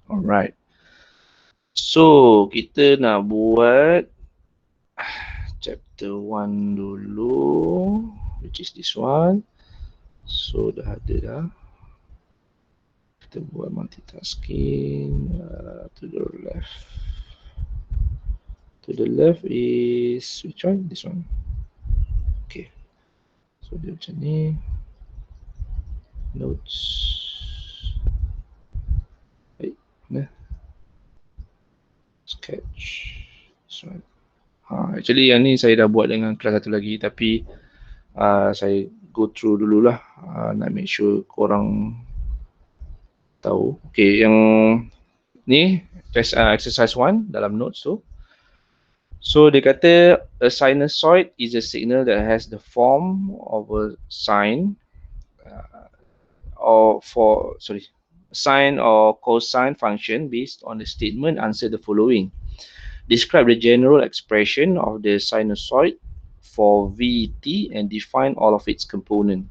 Alright. So, kita nak buat chapter 1 dulu, which is this one. So, dah ada dah. Kita buat multitasking. To the left. To the left is which one? This one. Okay. So, dia macam ni. Notes. Nah. Sketch. This one. Actually yang ni saya dah buat dengan kelas satu lagi, tapi saya go through dululah, nak make sure korang tahu. Okay, yang ni exercise 1 dalam notes tu. So dia kata a sinusoid is a signal that has the form of a sine sine or cosine function based on the statement. Answer the following. Describe the general expression of the sinusoid for VT and define all of its component.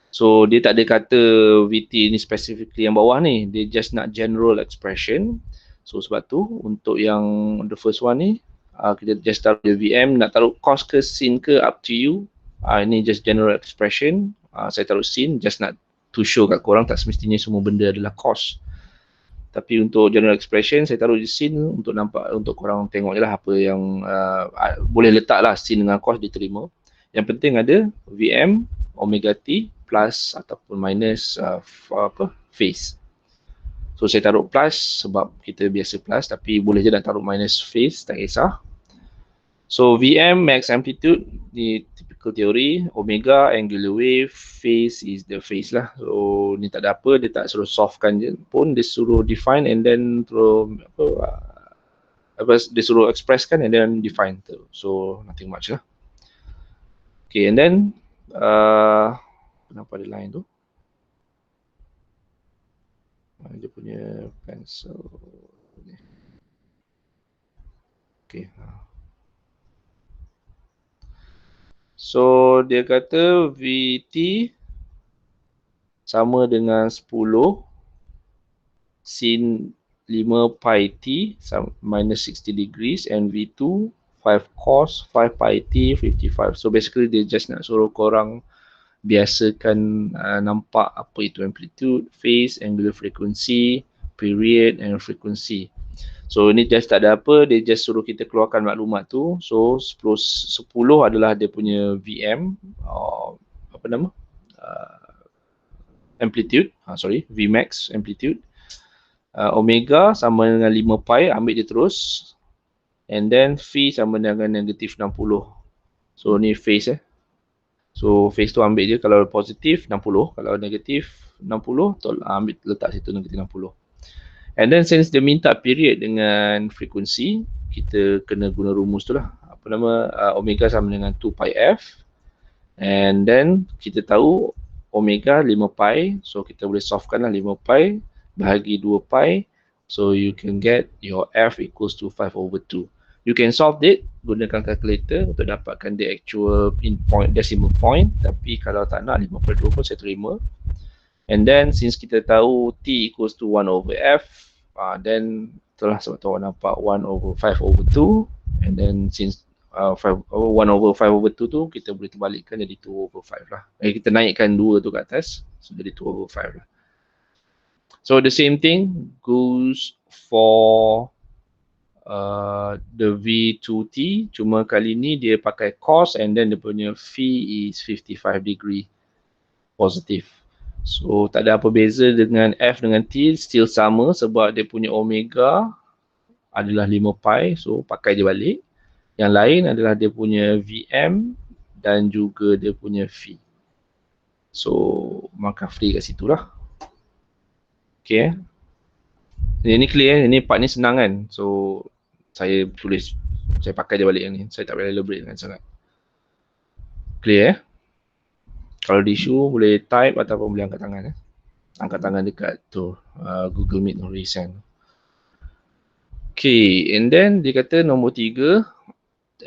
So dia tak ada kata VT ni specifically yang bawah ni, dia just nak general expression. So sebab tu untuk yang the first one ni, kita just taruh the VM, nak taruh cos ke sin ke up to you. Ini just general expression. Saya taruh sin just nak to show kat korang tak semestinya semua benda adalah cos. Tapi untuk general expression saya taruh di sin untuk nampak, untuk korang tengok je lah apa yang boleh letak lah sin dengan cos diterima. Yang penting ada VM omega t plus ataupun minus phase. So saya taruh plus sebab kita biasa plus, tapi boleh je nak taruh minus phase, tak kisah. So VM max amplitude ni typical teori, omega angular wave, phase is the phase lah. So ni tak ada apa, dia tak suruh solvekan je pun, dia suruh define and then dia suruh expresskan and then define tu. So nothing much lah. Okay, and then kenapa ada line tu? Dia punya pencil. Okay. So dia kata VT sama dengan 10 sin 5 pi t minus 60 degrees and V2 5 cos 5 pi t 55. So basically dia just nak suruh korang biasakan nampak apa itu amplitude, phase, angular frequency, period and frequency. So ni just tak ada apa, dia just suruh kita keluarkan maklumat tu. So 10 adalah dia punya VM, apa nama? Amplitude, Vmax amplitude. Omega sama dengan 5 pi, ambil dia terus. And then phi sama dengan negatif 60. So ni phase So phase tu ambil je, kalau positif 60, kalau negatif 60, ambil letak situ negatif 60. And then since dia minta period dengan frekuensi, kita kena guna rumus tu lah. Apa nama, omega sama dengan 2 pi f. And then kita tahu omega 5 pi, so kita boleh solvekan lah 5 pi bahagi 2 pi. So you can get your f equals to 5 over 2. You can solve it, gunakan calculator untuk dapatkan the actual in point, decimal point. Tapi kalau tak nak 5/2 pun saya terima. And then since kita tahu t equals to 1 over f, then itulah sebab tu awak nampak 1 over 5 over 2. And then since 1 over 5 over 2 tu kita boleh terbalikkan jadi 2 over 5 lah. Kita naikkan 2 tu kat atas, so jadi 2 over 5 lah. So the same thing goes for the V2T, cuma kali ni dia pakai cos and then dia punya phi is 55 degree positive. So tak ada apa beza dengan F dengan T, still sama sebab dia punya omega adalah 5 pi, so pakai je balik. Yang lain adalah dia punya VM dan juga dia punya phi. So maka free kat situ lah. Okay. Ini clear, ini part ni senang kan. So saya tulis, saya pakai je balik yang ni. Saya tak boleh elaborate dengan sangat. Clear Kalau di issue boleh type ataupun boleh angkat tangan angkat tangan dekat tu Google Meet tu resend. Okay, and then dia kata nombor 3,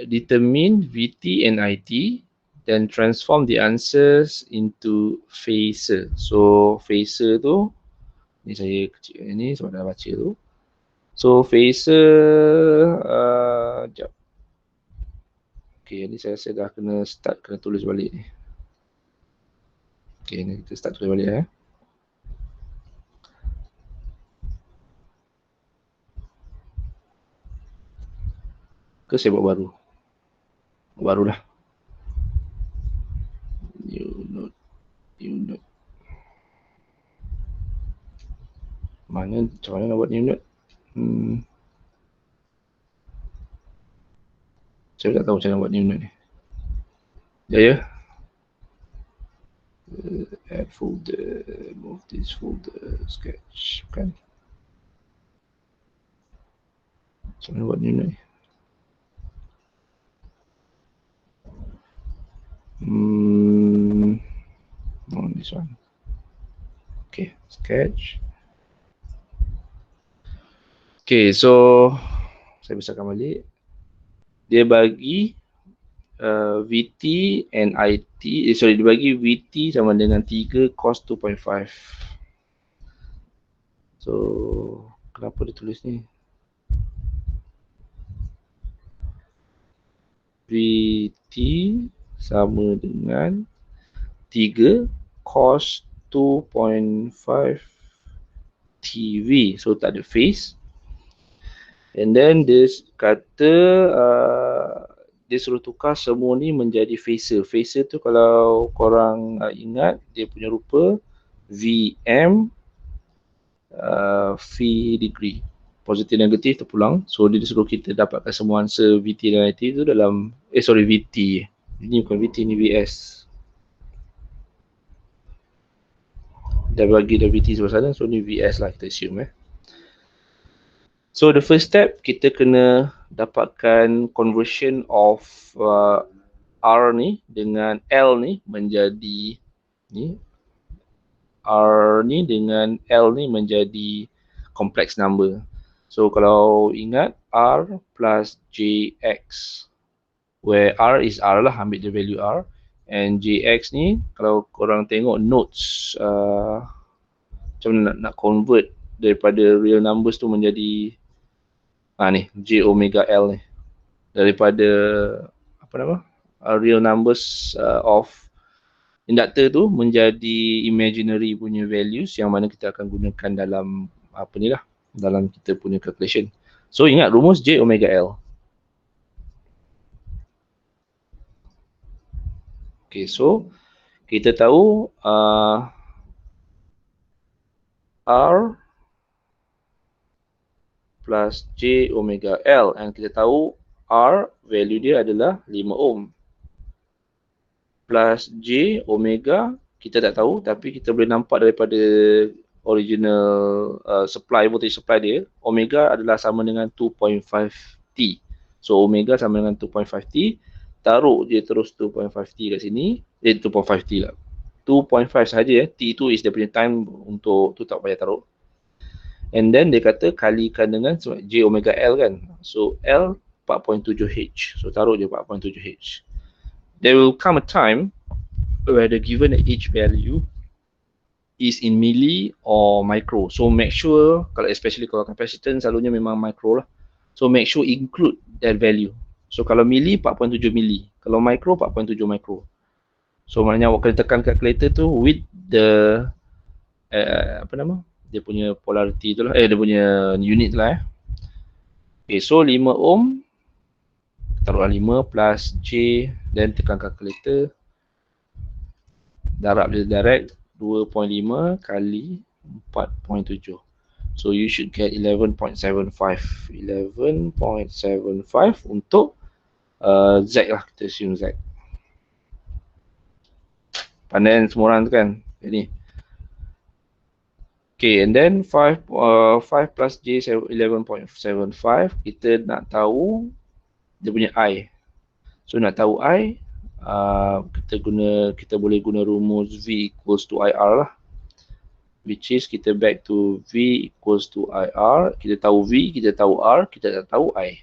determine VT and IT, then transform the answers into phasor. So phasor tu, ni saya kecil ni sebab dah baca tu. So phaser sekejap. Okay, ni saya rasa dah kena tulis balik ni. Okay, ni kita start tulis balik Ke saya buat baru? Baru lah. New note. Macam mana nak buat new note? Saya tak tahu macam mana nak buat new note ni. Ya. Add folder, move this folder, sketch, kan? Macam mana buat new note ni? On this one. Okay, sketch. Okay, so saya besarkan balik. Dia bagi VT and IT, dia bagi VT sama dengan 3 cos 2.5. So, kenapa dia tulis ni? VT sama dengan 3 cos 2.5 TV. So, tak ada phase. And then dia kata dia suruh tukar semua ni menjadi phaser. Phaser tu kalau korang ingat, dia punya rupa VM V degree. Positif negatif terpulang. So dia suruh kita dapatkan semua answer VT dan IT tu dalam VT. Ini bukan VT, ni VS. Dah bagi dah VT sebelah sana, so ni VS lah kita assume So the first step, kita kena dapatkan conversion of R ni dengan L ni menjadi ni. R ni dengan L ni menjadi complex number. So kalau ingat, R plus JX, where R is R lah, ambil the value R, and JX ni kalau korang tengok notes macam mana nak convert daripada real numbers tu menjadi ni J omega L ni, daripada real numbers of inductor tu menjadi imaginary punya values yang mana kita akan gunakan dalam dalam kita punya calculation. So ingat rumus J omega L. Okay, so kita tahu R plus J omega L, and kita tahu R value dia adalah 5 ohm. Plus J omega kita tak tahu, tapi kita boleh nampak daripada original voltage supply dia, omega adalah sama dengan 2.5 T. So omega sama dengan 2.5 T. Taruh je terus 2.5 T kat sini. 2.5 T lah. 2.5 sahaja T tu is dia punya time untuk tu, tak payah taruh. And then dia kata kalikan dengan J omega L kan. So L 4.7 H. So taruh je 4.7 H. There will come a time where the given H value is in milli or micro. So make sure, especially kalau capacitance selalunya memang micro lah. So make sure include that value. So kalau milli 4.7 milli, kalau micro 4.7 micro. So maknanya awak kena tekan calculator tu with the dia punya polarity tu lah, dia punya unit tu lah Okay, so 5 ohm, taruhlah 5 plus J, then tekan calculator, darab dia direct 2.5 kali 4.7. So you should get 11.75. 11.75 untuk Z lah, kita assume Z. Pandai semua orang tu kan. Jadi okay, and then 5 plus J 11.75, kita nak tahu dia punya I. So nak tahu I, kita boleh guna rumus V equals to IR lah, which is kita back to V equals to IR. Kita tahu V, kita tahu R, kita tak tahu I.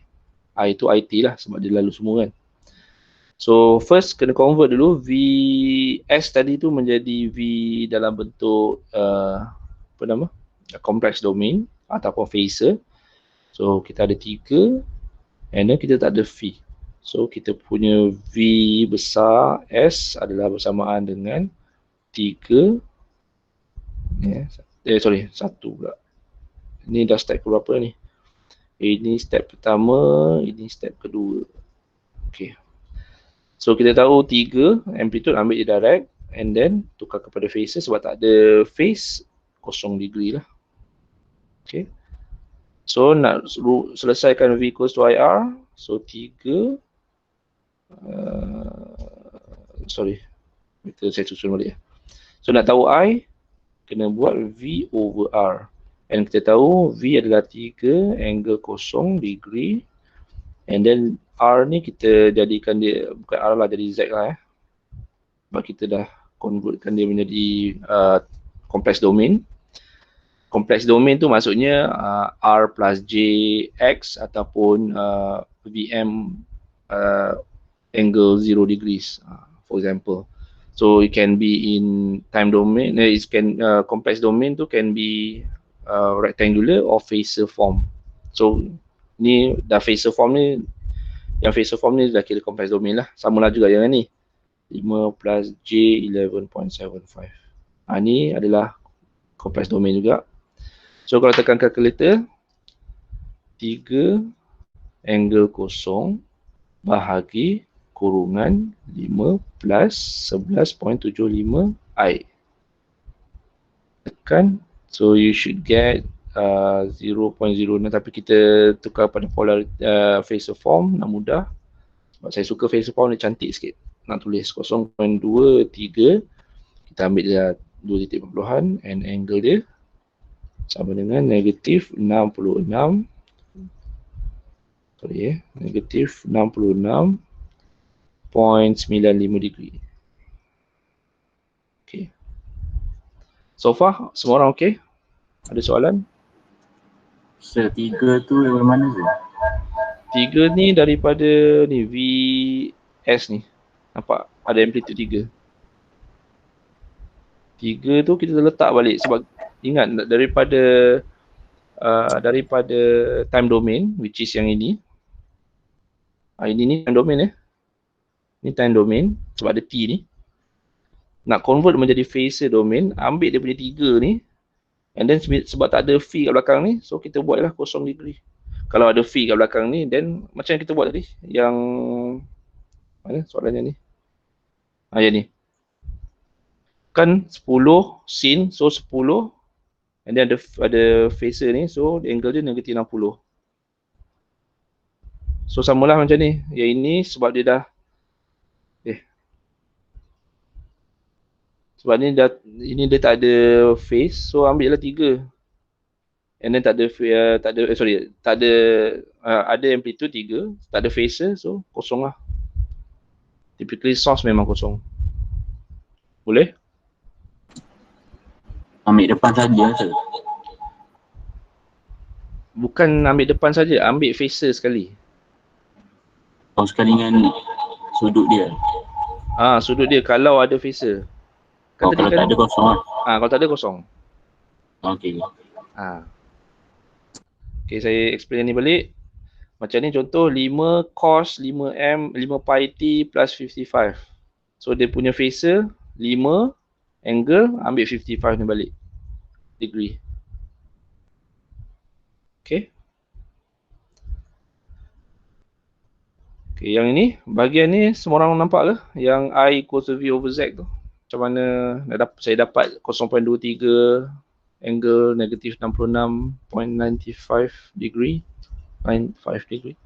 I tu IT lah sebab dia lalu semua kan. So first kena convert dulu VS tadi tu menjadi V dalam bentuk complex domain ataupun phasor. So kita ada 3 and then kita tak ada V. So kita punya V besar S adalah bersamaan dengan 3 sorry 1 pula. Ini dah step ke berapa ni? Ini step pertama, ini step kedua. Okay. So kita tahu 3 amplitude ambil je direct and then tukar kepada phases sebab tak ada phase 0 degree lah. Okay. So nak selesaikan V equals to IR, so 3 sorry, saya susun balik. So nak tahu I, kena buat V over R. And kita tahu V adalah 3 angle 0 degree. And then R ni kita jadikan dia, bukan R lah, jadi Z lah sebab kita dah convertkan dia menjadi complex domain. Complex domain tu maksudnya R plus J X ataupun VM angle 0 degrees, for example. So it can be in time domain, it can complex domain tu can be rectangular or phasor form. So ni dah phasor form ni, yang phasor form ni dah kira complex domain lah. Sama lah juga yang ni 5 plus J 11.75. Ni adalah complex domain juga. So kalau tekan calculator, 3 angle 0 bahagi kurungan 5 plus 11.75 I. Tekan, so you should get 0.09, tapi kita tukar pada polar phasor form, nak mudah. Sebab saya suka phasor form, dia cantik sikit. Nak tulis 0.23, kita ambil dia 2 titik perpuluhan and angle dia sama dengan negatif 66, negatif 66.95 degree. Okay. So far, semua orang okay? Ada soalan? Sir, 3 tu dari mana tu? 3 ni daripada ni VS ni. Nampak? Ada amplitude 3. 3 tu kita letak balik sebab ingat daripada time domain, which is yang ini. Ini ni time domain Ni time domain sebab ada T ni. Nak convert menjadi phasor domain, ambil dia punya 3 ni. And then sebab tak ada V kat belakang ni, so kita buatlah 0 degree. Kalau ada V kat belakang ni, then macam yang kita buat tadi, yang mana soalannya ni? Yang ni. Kan 10 sin, so 10 and then ada phasor ni, so angle dia negatif 60. So samalah macam ni. Yang ini sebab dia dah sebab ni ini dia tak ada phase, so ambil lah 3. And then tak ada ada amplitude 3, tak ada phasor, so kosong lah. Typically source memang kosong. Boleh? Ambil depan saja tu. Bukan ambil depan saja, ambil phasor sekali. Oh, sekali dengan sudut dia. Sudut dia kalau ada phasor. Kalau tak ada kosong lah. Kalau tak ada kosong. Okey. Okay, saya explain ni balik. Macam ni contoh 5 cos 5m 5 pi t plus 55. So dia punya phasor 5 angle, ambil 55 ni balik. Degree. Okay. Okay, yang ini, bahagian ni semua orang nampak ke? Yang I equals to V over Z tu. Macam mana saya dapat 0.23 angle negatif 66.95 degree. 95 degree.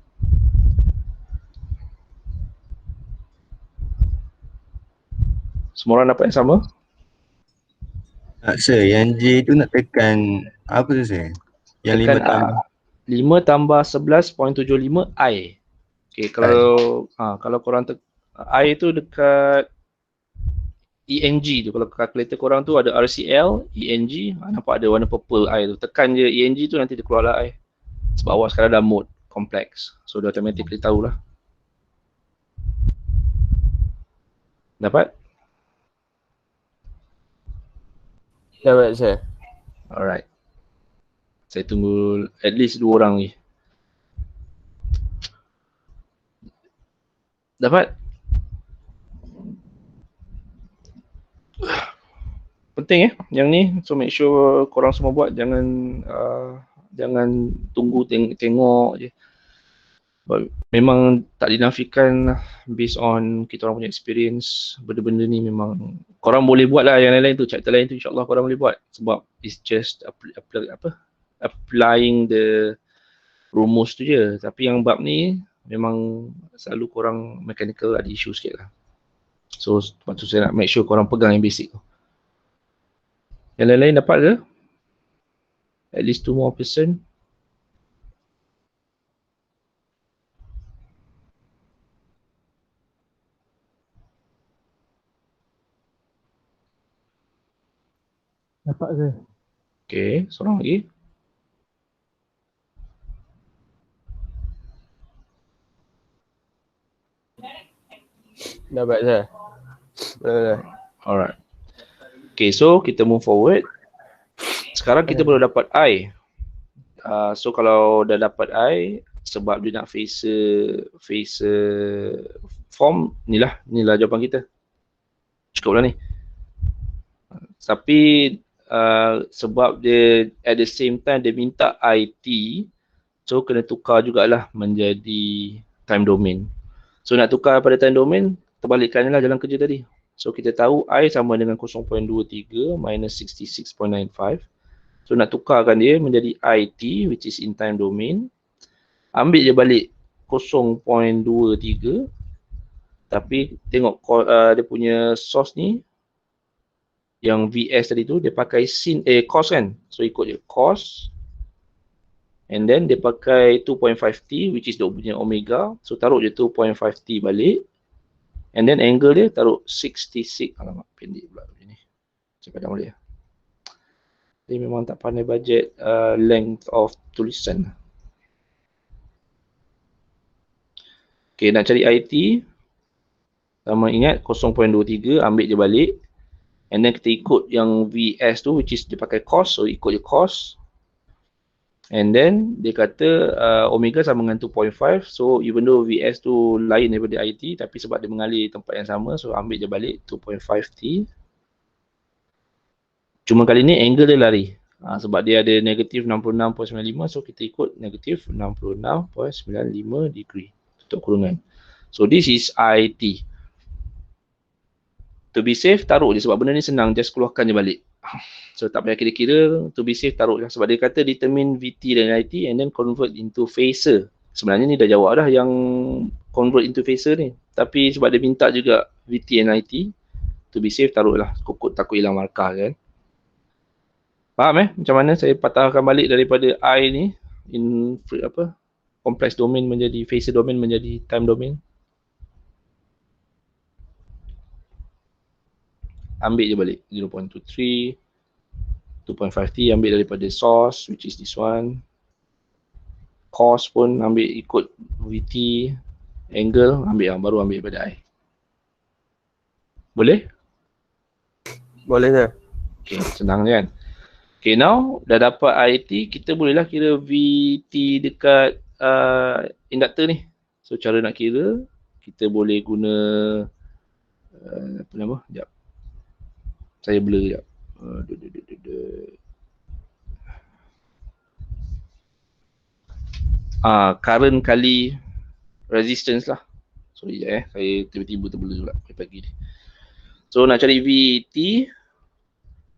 Semua orang dapat yang sama? Sir, yang J tu nak tekan apa tu sir? Yang tekan 5 tambah 11.75 I. Okay, kalau korang I tu dekat ENG tu, kalau kalkulator korang tu ada RCL, ENG, nampak ada warna purple I tu. Tekan je ENG tu, nanti dia keluarlah I. Sebab awak sekarang dah mode complex. So dia automatically tahulah. Dapat? Dapat saya. Alright. Saya tunggu at least 2 orang ni. Dapat? Penting yang ni. So make sure korang semua buat. Jangan tunggu tengok je. Memang tak dinafikan based on kita orang punya experience, benda-benda ni memang korang boleh buat lah. Yang lain-lain tu, chapter lain tu insyaAllah korang boleh buat, sebab it's just applying the rumus tu je. Tapi yang bab ni memang selalu korang mechanical ada issue sikit lah. So sebab tu saya nak make sure korang pegang yang basic tu. Yang lain-lain dapat ke? At least 2 more person. Dapat ke? Okay, seorang lagi. Dapat je. Alright. Okay, so kita move forward. Sekarang kita baru dapat I. So kalau dah dapat I, sebab dia nak phase form, inilah jawapan kita. Cukup lah ni. Tapi sebab dia at the same time dia minta IT, so kena tukar jugalah menjadi time domain. So nak tukar pada time domain, terbalikkan lah jalan kerja tadi. So kita tahu I sama dengan 0.23 minus 66.95. So nak tukarkan dia menjadi IT, which is in time domain. Ambil je balik 0.23. Tapi tengok dia punya source ni, yang VS tadi tu, dia pakai cos kan. So ikut je cos. And then dia pakai 2.5T, which is dia punya omega. So taruh je 2.5T balik. And then angle dia taruh 66. Alamak, pendek pula macam ni. Saya padam boleh. Dia memang tak pandai budget length of tulisan. Okay, nak cari IT. Sama ingat 0.23, ambil je balik. And then kita ikut yang VS tu, which is dia pakai cos, so ikut je cos. And then dia kata omega sama dengan 2.5, so even though VS tu lain daripada IT, tapi sebab dia mengalir tempat yang sama, so ambil je balik 2.5T. Cuma kali ni angle dia lari. Sebab dia ada negatif 66.95, so kita ikut negatif 66.95 degree. Tutup kurungan. So this is IT. To be safe, taruh je sebab benda ni senang, just keluarkan je balik. So tak payah kira-kira, to be safe taruh je. Sebab dia kata determine VT dan IT and then convert into phasor. Sebenarnya ni dah jawab dah yang convert into phasor ni. Tapi sebab dia minta juga VT and IT, to be safe taruh lah. Kukut takut hilang markah kan. Faham macam mana saya patahkan balik daripada I ni, in complex domain menjadi phasor domain menjadi time domain. Ambil je balik 0.23, 2.5T ambil daripada source, which is this one. Cos pun ambil ikut VT, angle ambil baru ambil daripada I. Boleh? Boleh je. Okay, senang je kan. Okay, now dah dapat IT, kita bolehlah kira VT dekat inductor ni. So cara nak kira, kita boleh guna apa nama? Sekejap. Saya blur sekejap. Current kali resistance lah. Sorry saya tiba-tiba terblur pula pagi ni. So nak cari VT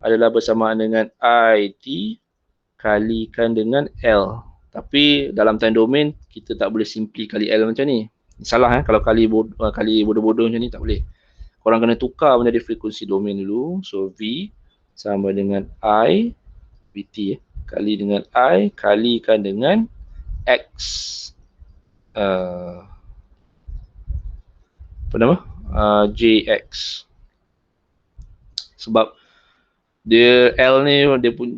adalah bersamaan dengan IT kalikan dengan L. Tapi dalam time domain kita tak boleh simply kali L macam ni. Salah kalau kali bodoh-bodoh macam ni tak boleh. Korang kena tukar menjadi frekuensi domain dulu. So V sama dengan I VT kali dengan I kalikan dengan X apa nama? JX. Sebab dia L ni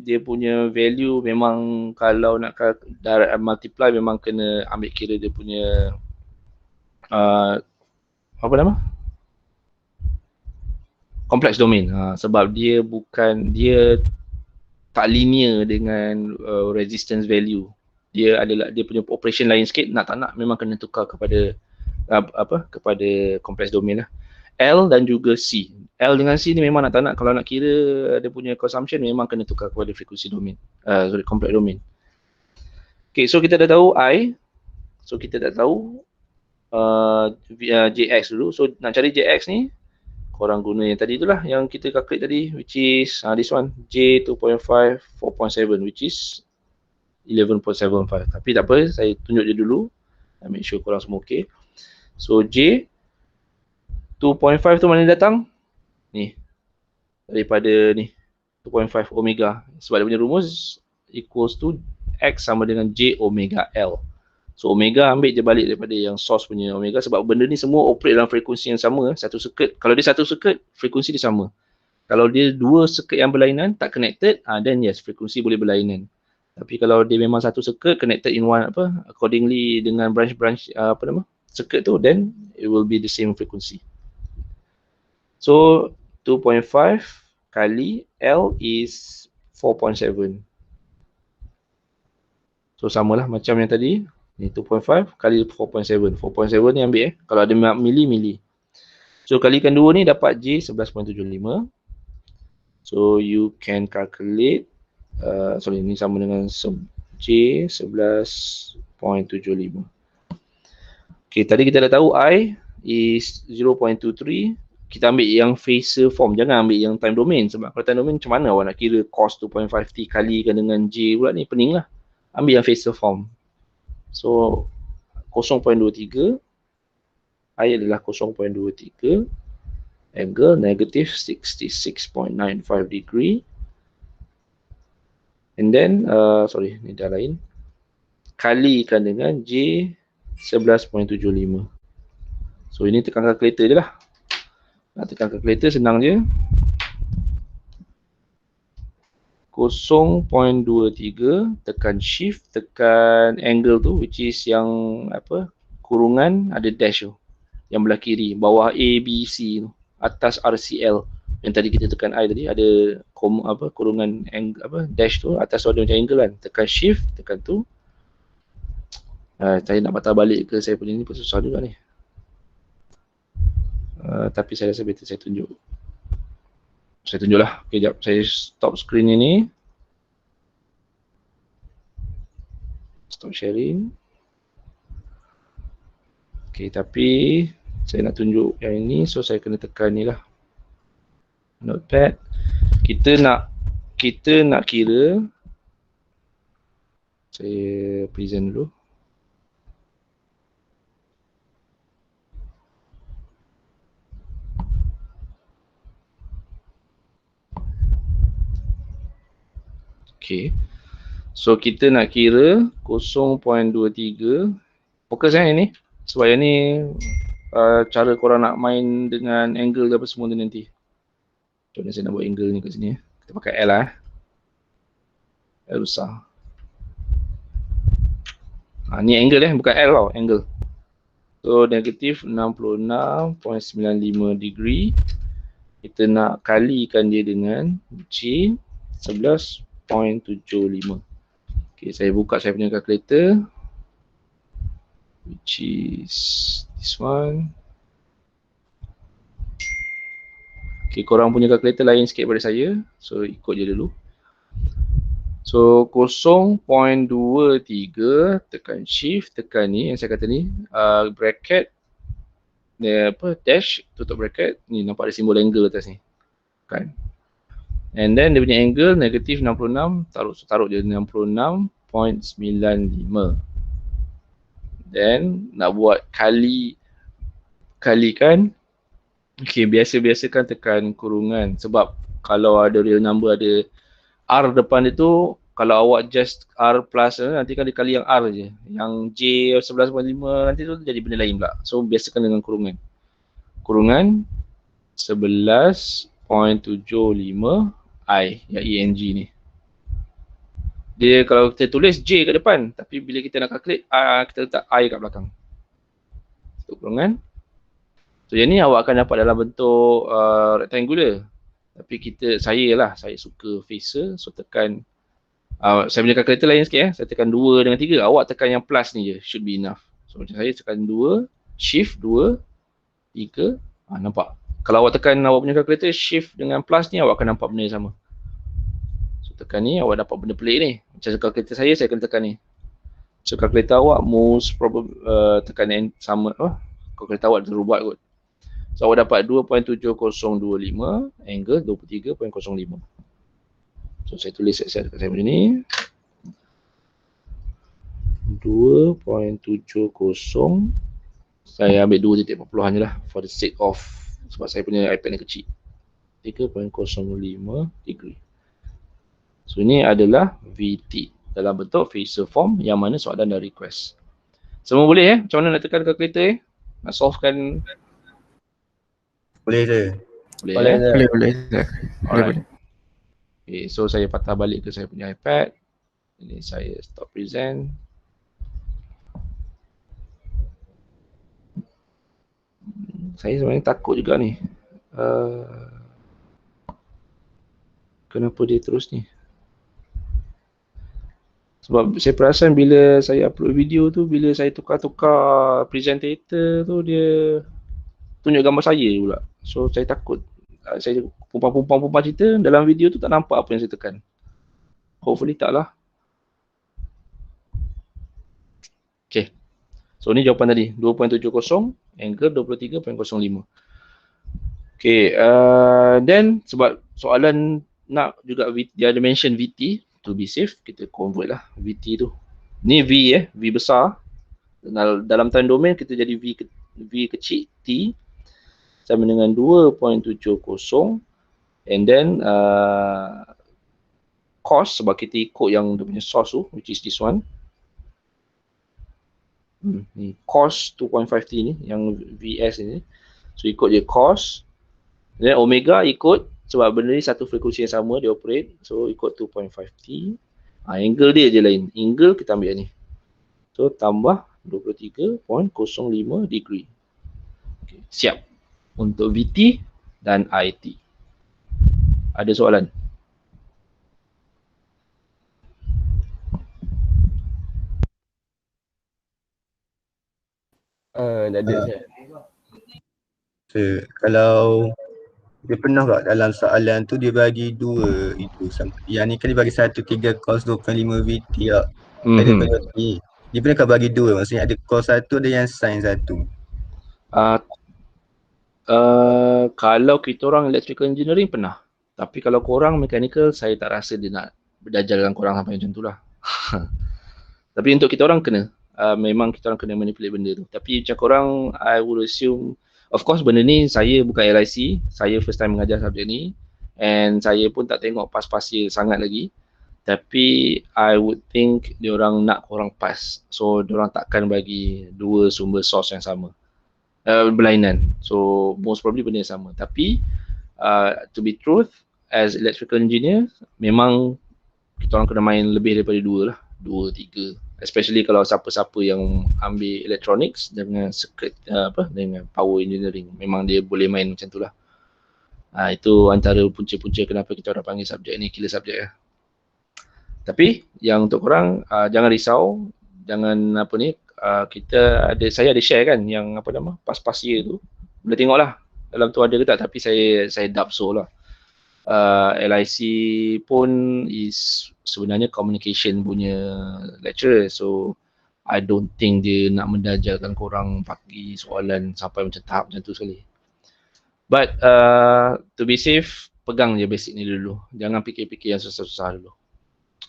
dia punya value memang kalau nak direct multiply memang kena ambil kira dia punya apa nama? Complex domain. Sebab dia tak linear dengan resistance value. Dia punya operation lain sikit, nak tak nak memang kena tukar kepada kepada kompleks domain lah. L dan juga C. L dengan C ni memang nak tak nak, kalau nak kira dia punya consumption memang kena tukar kepada frekuensi domain. Kompleks domain. Okay, so kita dah tahu I. So kita dah tahu JX dulu. So nak cari JX ni, korang guna yang tadi itulah yang kita calculate tadi, which is this one, J 2.5 4.7, which is 11.75. Tapi tak apa, saya tunjuk je dulu. I make sure korang semua okay. So J 2.5 tu mana datang? Ni. Daripada ni 2.5 omega. Sebab dia punya rumus equals to X sama dengan J omega L. So omega ambil je balik daripada yang source punya omega, sebab benda ni semua operate dalam frekuensi yang sama. Satu circuit, kalau dia satu circuit, frekuensi dia sama. Kalau dia dua circuit yang berlainan, tak connected, then yes, frekuensi boleh berlainan. Tapi kalau dia memang satu circuit connected in one accordingly dengan branch circuit tu, then it will be the same frequency. So 2.5 kali L is 4.7. So samalah macam yang tadi. Ni 2.5 kali 4.7. 4.7 ni ambil kalau ada mili. So kalikan 2 ni dapat J 11.75. So you can calculate ni sama dengan J 11.75. Okay, tadi kita dah tahu I is 0.23. Kita ambil yang phasor form, jangan ambil yang time domain, sebab kalau time domain macam mana awak nak kira cos 2.5t kalikan dengan J pula ni, pening lah. Ambil yang phasor form. So 0.23, I adalah 0.23, angle negative 66.95 degree, and then ni dah lain, kalikan dengan J 11.75. So ini tekan kalkulator je lah. Nak tekan kalkulator senang je. 0.23 tekan shift, tekan angle tu, which is yang kurungan ada dash tu, yang belah kiri, bawah A, B, C tu, atas RCL yang tadi kita tekan I tadi, ada kurungan dash tu, atas tu ada macam angle kan. Tekan shift, tekan tu. Saya nak patah balik ke saya punya ni pun susah juga ni. Tapi saya rasa better saya tunjuk. Saya tunjuklah. Okay, jap. Saya stop screen ini. Stop sharing. Okay, tapi saya nak tunjuk yang ini, so saya kena tekan ni lah. Notepad. Kita nak kira. Saya present dulu. Okay, so kita nak kira 0.23. Fokus yang ni, sebab yang ni cara korang nak main dengan angle apa semua tu nanti. Contohnya saya nak buat angle ni kat sini. Kita pakai L lah. L besar. Ni angle bukan L tau, angle. So negatif 66.95 degree. Kita nak kalikan dia dengan J 11.75. Okay, saya buka saya punya calculator, which is this one. Okay, korang punya calculator lain sikit daripada saya, so ikut je dulu. So 0.23 tekan shift, tekan ni yang saya kata ni, bracket dash, tutup bracket, ni nampak ada simbol angle atas ni kan. And then dia punya angle negatif 66, taruh je 66.95. Then nak buat kalikan. Okay, biasa-biasakan tekan kurungan, sebab kalau ada real number ada R depan dia tu, kalau awak just R plus nanti kan dikali yang R je. Yang J 11.5 nanti tu jadi benda lain pula. So biasakan dengan kurungan. Kurungan 11.75 I yang ENG ni. Dia kalau kita tulis J kat depan, tapi bila kita nak calculate kita letak I kat belakang. Untuk kurungan. So yang ni awak akan dapat dalam bentuk rectangular. Tapi saya suka phasor, so tekan saya punya calculator lain sikit saya tekan 2 dengan 3. Awak tekan yang plus ni je, should be enough. So macam saya tekan 2, shift 2, 3. Nampak? Kalau awak tekan awak punya kalkulator shift dengan plus ni, awak akan nampak benda yang sama. So tekan ni, awak dapat benda pelik ni. Macam kalkulator saya akan tekan ni. So kalkulator awak most probably tekan yang sama. Kalkulator awak terubah kot. So awak dapat 2.7025 angle 23.05. So saya tulis saya macam ni. 2.70, saya ambil 2.40 je lah for the sake of, sebab saya punya iPad ni kecil. 3.05 degree. So ini adalah VT dalam bentuk Phaser form yang mana soalan dah request. Semua boleh Macam mana nak tekan kalkulator nak solvekan? Boleh je. Boleh Boleh. Alright. Okay, so saya patah balik ke saya punya iPad. Ini saya stop present. Saya sebenarnya takut juga ni. Kenapa dia terus ni? Sebab saya perasan bila saya upload video tu, bila saya tukar-tukar presentator tu, dia tunjuk gambar saya pula. So saya takut. Saya pumpang cerita, dalam video tu tak nampak apa yang saya tekan. Hopefully tak lah. Okay. So ni jawapan tadi. 2.70 angle 23.05. Okay. Then sebab soalan nak juga dia ada mention VT. To be safe, kita convert lah VT tu. Ni V V besar. Dalam time domain kita jadi V kecil T sama dengan 2.70 and then cos, sebab kita ikut yang dia punya source tu, which is this one. Ni cos 2.5T ni, yang VS ni. So ikut je cos. Then omega ikut, sebab benda ni satu frekuensi yang sama dia operate. So ikut 2.5T. Angle dia je lain. Angle kita ambil ni. So tambah 23.05 degree. Okay, siap untuk VT dan IT. Ada soalan? Tak ada saya. So, kalau dia pernah tak dalam soalan tu dia bagi dua itu. Yang ni kan dia bagi 1, 3 cos 2.5 VT tak. Ada periodi. Dia pernah kan bagi dua, maksudnya ada cos satu, ada yang sin satu. Kalau kita orang electrical engineering pernah. Tapi kalau korang mechanical, saya tak rasa dia nak berdajal dengan korang sampai macam tu lah. Tapi untuk kita orang kena. Memang kita orang kena manipulate benda tu. Tapi macam korang, I would assume, of course benda ni saya bukan LIC. Saya first time mengajar subjek ni. And saya pun tak tengok pas-pasir sangat lagi. Tapi I would think diorang nak korang pass. So diorang takkan bagi dua sumber source yang sama. Berlainan. So most probably benda yang sama. Tapi to be truth, as electrical engineer, memang kita orang kena main lebih daripada dua lah. 2, 3. Especially kalau siapa-siapa yang ambil electronics dengan circuit, dengan power engineering. Memang dia boleh main macam tu lah. Itu antara punca-punca kenapa kita orang panggil subjek ni killer subjek lah. Tapi yang untuk korang, jangan risau. Jangan saya ada share kan yang pas-pasir tu. Boleh tengok lah dalam tu ada ke tak, tapi saya doubt so lah. LIC pun is sebenarnya communication punya lecturer, so I don't think dia nak mendajalkan korang bagi soalan sampai macam tahap macam tu sekali. But to be safe, pegang je basic ni dulu. Jangan fikir-fikir yang susah-susah dulu.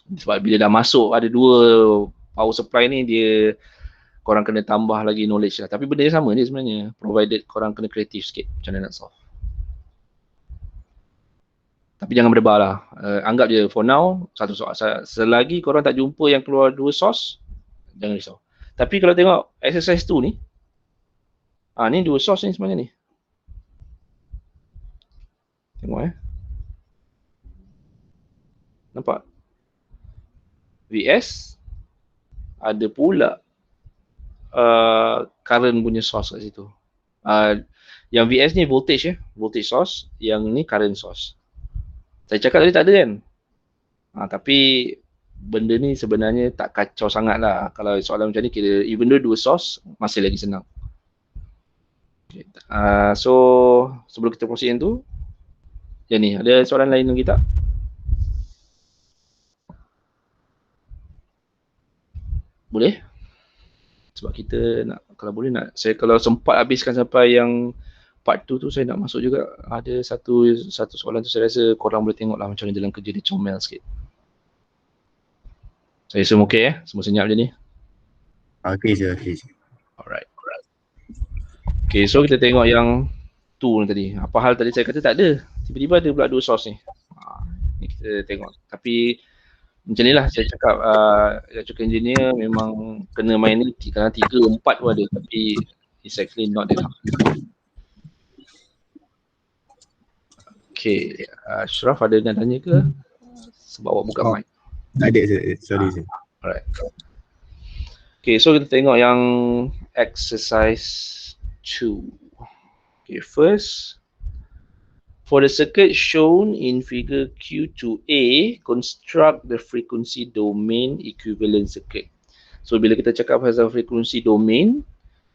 Sebab bila dah masuk ada dua power supply ni, korang kena tambah lagi knowledge lah. Tapi benda yang sama ni sebenarnya, provided korang kena kreatif sikit macam mana nak solve. Tapi jangan berdebar lah. Anggap je for now satu soal. Selagi korang tak jumpa yang keluar dua source, jangan risau. Tapi kalau tengok exercise 2 ni, ni dua source ni sebenarnya ni. Tengok nampak? VS ada pula current punya source kat situ. Yang VS ni voltage voltage source, yang ni current source. Saya cakap tadi tak ada kan? Tapi benda ni sebenarnya tak kacau sangat lah. Kalau soalan macam ni, kira even though dua source, masih lagi senang. Okay. So sebelum kita proceed yang tu, yang ni ada soalan lain lagi tak? Boleh? Sebab kita nak, kalau boleh nak, saya kalau sempat habiskan sampai yang part 2 tu saya nak masuk juga. Ada satu soalan tu saya rasa korang boleh tengok lah macam mana jalan kerja dia comel sikit. Saya semua okey Semua senyap je ni? Okey je, okey je. Alright. Okay, so kita tengok yang tu ni tadi. Apa hal tadi saya kata tak ada. Tiba-tiba ada pula 2 source ni. Ni kita tengok. Tapi macam ni lah saya cakap, electrical engineer memang kena main ni kadang 3, 4 pun ada. Tapi it's actually not that hard. Okay, Ashraf ada nak tanya ke? Sebab awak buka mic. Tak ada, sorry. Alright. Okay, so kita tengok yang exercise 2. Okay, first, for the circuit shown in figure Q2A, construct the frequency domain equivalent circuit. So bila kita cakap pasal frequency domain,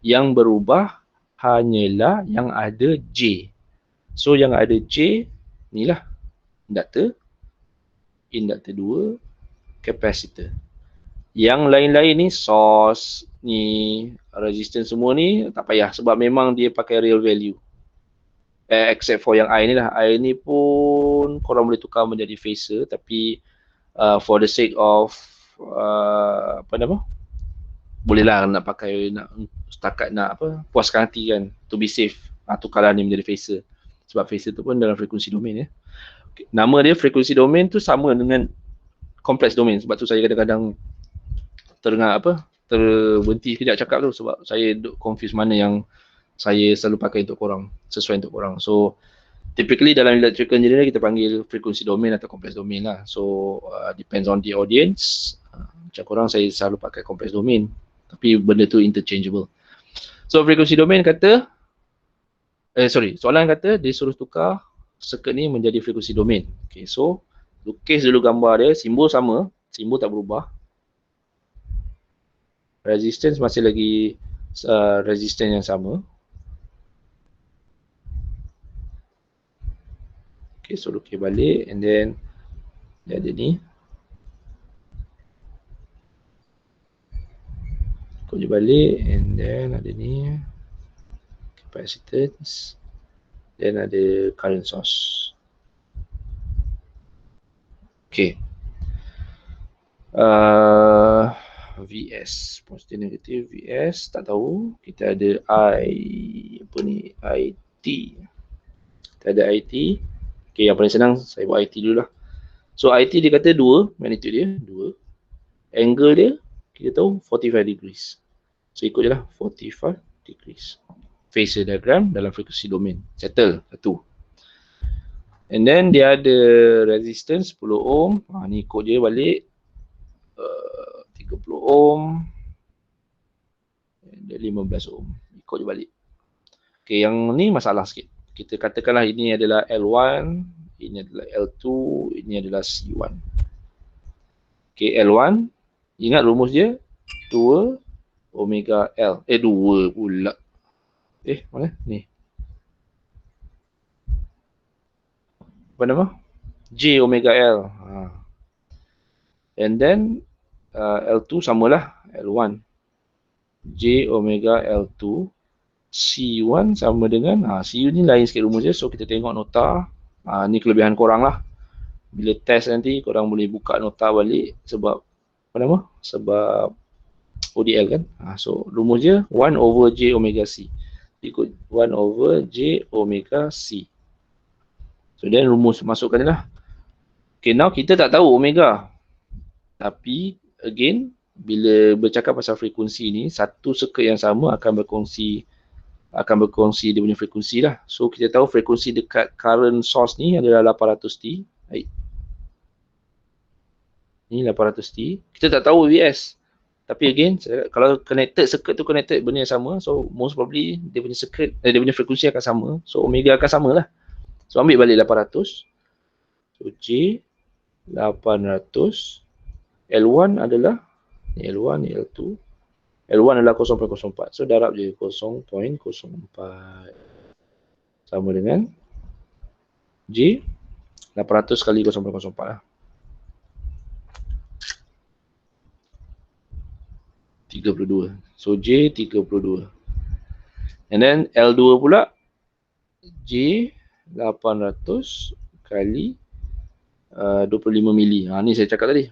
yang berubah hanyalah yang ada J. So yang ada J, inilah inductor, inductor 2, capacitor. Yang lain-lain ni source, ni resistance semua ni tak payah sebab memang dia pakai real value. Except for yang I ni lah. I ni pun korang boleh tukar menjadi phasor tapi for the sake of boleh lah nak pakai, nak setakat nak puaskan hati kan, to be safe, tukarlah ni menjadi phasor. Sebab phasor tu pun dalam frekuensi domain Okay. Nama dia frekuensi domain tu sama dengan complex domain. Sebab tu saya kadang-kadang terberhenti sekejap cakap tu sebab saya confuse mana yang saya selalu pakai untuk korang, sesuai untuk korang. So typically dalam electrical engineering kita panggil frequency domain atau complex domain lah. So depends on the audience. Macam korang saya selalu pakai complex domain tapi benda tu interchangeable. So frequency domain kata soalan kata dia suruh tukar circuit ni menjadi frequency domain. Okay, so lukis dulu gambar dia, simbol sama, simbol tak berubah. Resistance masih lagi resistance yang sama. Okay, so lukis balik and then dia ada ni. Lukis balik and then ada ni. Capacitance. Then ada current source. Okay. VS, positif negatif, VS, tak tahu. Kita ada IT. Kita ada IT. Okay, yang paling senang saya buat IT dulu lah. So IT dia kata 2, magnitude dia 2. Angle dia kita tahu 45 degrees. So ikut je lah 45 degrees. Phasor diagram dalam frequency domain. Settle, satu. And then dia ada resistance 10 ohm. Ni ikut je balik. 30 ohm. Dan 15 ohm. Ikut je balik. Okay, yang ni masalah sikit. Kita katakanlah ini adalah L1, ini adalah L2, ini adalah C1. Okay, L1. Ingat rumus dia 2 omega L. 2 pula. Mana? Ni. Apa nama? J omega L. And then L2 samalah L1. J omega L2. C1 sama dengan C1 ni lain sikit rumus dia. So kita tengok nota. Ni kelebihan korang lah. Bila test nanti korang boleh buka nota balik sebab apa nama? Sebab ODL kan. So rumus dia 1 over J omega C. Ikut 1 over J omega C. So then rumus masukkan je lah. Okay, now kita tak tahu omega. Tapi again, bila bercakap pasal frekuensi ni, satu circuit yang sama akan berkongsi dia punya frekuensi lah. So kita tahu frekuensi dekat current source ni adalah 800T. Baik. Ni 800T. Kita tak tahu VS. Tapi again, kalau connected, circuit tu connected benda yang sama, so most probably dia punya circuit, dia punya frekuensi akan sama. So omega akan sama lah. So ambil balik 800. So J 800. L1 adalah ni L1, ni L2. L1 adalah 0.04. So darab je 0.04 sama dengan J 800 kali 0.04 lah. 32. So J 32. And then L2 pula J 800 kali 25 mili. Ni saya cakap tadi.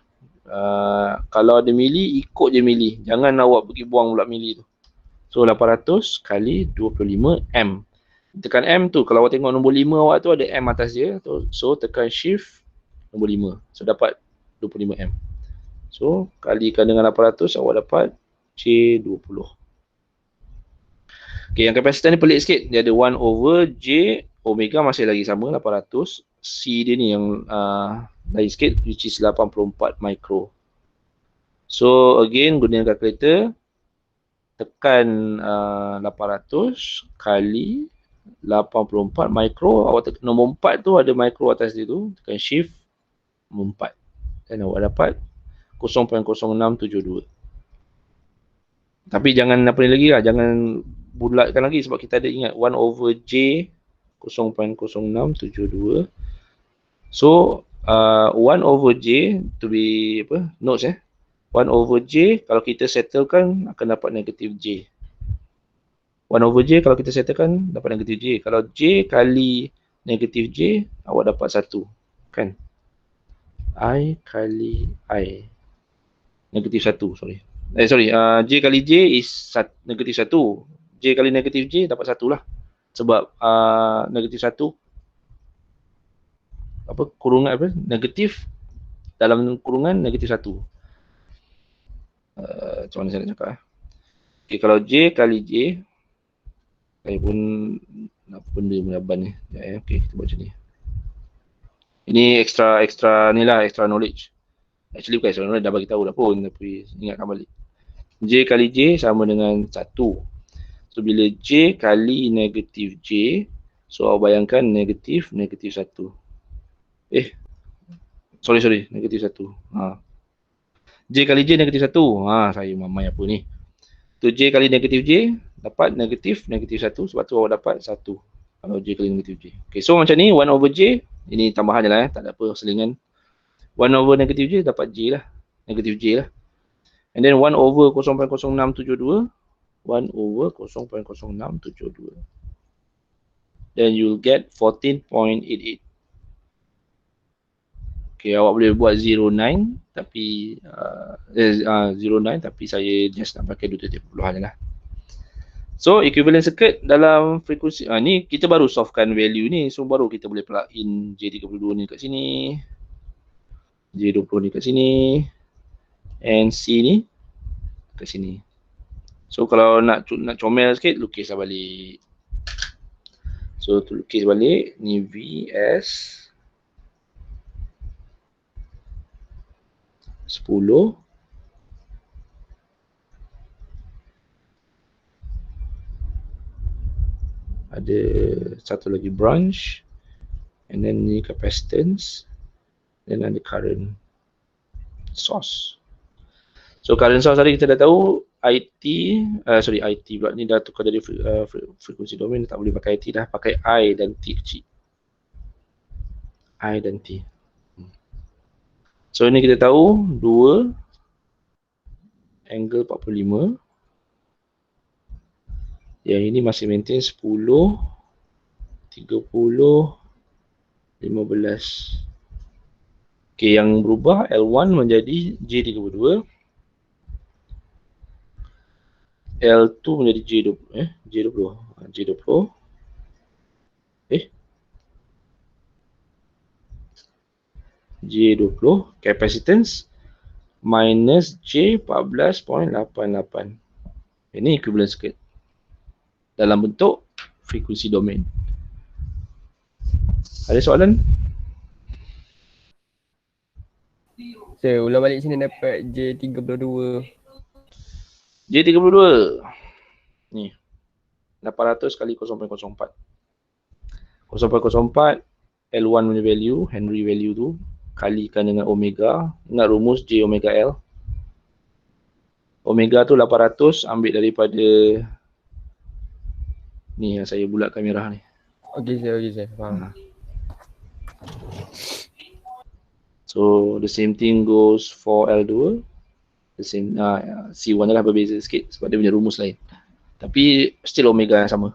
Kalau ada mili, ikut je mili. Jangan awak pergi buang pula mili tu. So 800 kali 25 M. Tekan M tu, kalau awak tengok nombor 5 awak tu ada M atas dia. So tekan shift nombor 5. So dapat 25 M. So kalikan dengan 800 awak dapat J20. Okay, yang kapasitor ni pelik sikit. Dia ada 1 over J omega masih lagi sama 800. C dia ni yang lain sikit, which is 84 micro. So again gunakan kalkulator, tekan 800 kali 84 micro. Awak tekan nombor 4 tu ada micro atas dia tu, tekan shift nombor 4 dan awak dapat 0.0672. Tapi jangan apa ni lagi lah, jangan bulatkan lagi sebab kita ada ingat 1 over J 0.0672. So 1 over J to be notes 1 over J kalau kita settlekan akan dapat negatif J. 1 over J kalau kita settlekan dapat negatif J. Kalau J kali negatif J awak dapat 1 kan. I kali I negatif 1 sorry. J kali J is negatif 1. J kali negatif J dapat 1 lah. Sebab negatif 1 kurungan negatif dalam kurungan negatif 1. Macam mana saya nak cakap Okay, kalau J kali J, saya pun apa benda menaban ni. Okay, kita buat macam ni. Ini extra ni lah, extra knowledge. Actually bukan extra knowledge, dah bagi tahu dah pun, tapi ingatkan balik. J kali J sama dengan 1. So bila J kali negatif J, so awak bayangkan negatif 1. Sorry, negatif 1. J kali J negatif 1. Saya mamai apa ni. Tu J kali negatif J dapat negatif 1 sebab tu awak dapat 1 kalau J kali negatif J. Okay, so macam ni 1 over J, ini tambahan je lah tak ada apa selingan. 1 over negatif J dapat J lah, negatif J lah. And then 1 over 0.0672, 1 over 0.0672. Then you'll get 14.88. Okay, awak boleh buat 09 tapi 09 tapi saya just nak pakai 230-an je lah. So equivalent circuit dalam frekuensi ni kita baru solvekan value ni, so baru kita boleh plug in J32 ni kat sini, J20 ni kat sini, and C ni kat sini. So kalau nak comel sikit, lukislah balik. So lukis balik ni VS 10 ada satu lagi branch, and then ni capacitance, then ada current source. So current source tadi kita dah tahu IT pula ni dah tukar dari frekuensi domain, tak boleh pakai IT dah, pakai I dan T kecil. I dan T. So ini kita tahu 2 angle 45. Yang ini masih maintain 10, 30, 15. Okay, yang berubah L1 menjadi J32. L2 menjadi J20. J20 capacitance minus J14.88. Ini equivalent circuit dalam bentuk frekuensi domain. Ada soalan? Saya ulang balik sini dapat J32. J32 ni 800 kali 0.04. 0.04 L1 punya value, Henry value tu, kalikan dengan omega. Ingat rumus J omega L. Omega tu 800 ambil daripada ni yang saya bulatkan merah ni. Okey saya faham. So the same thing goes for L2. The same C1 adalah berbeza sikit sebab dia punya rumus lain. Tapi still omega yang sama.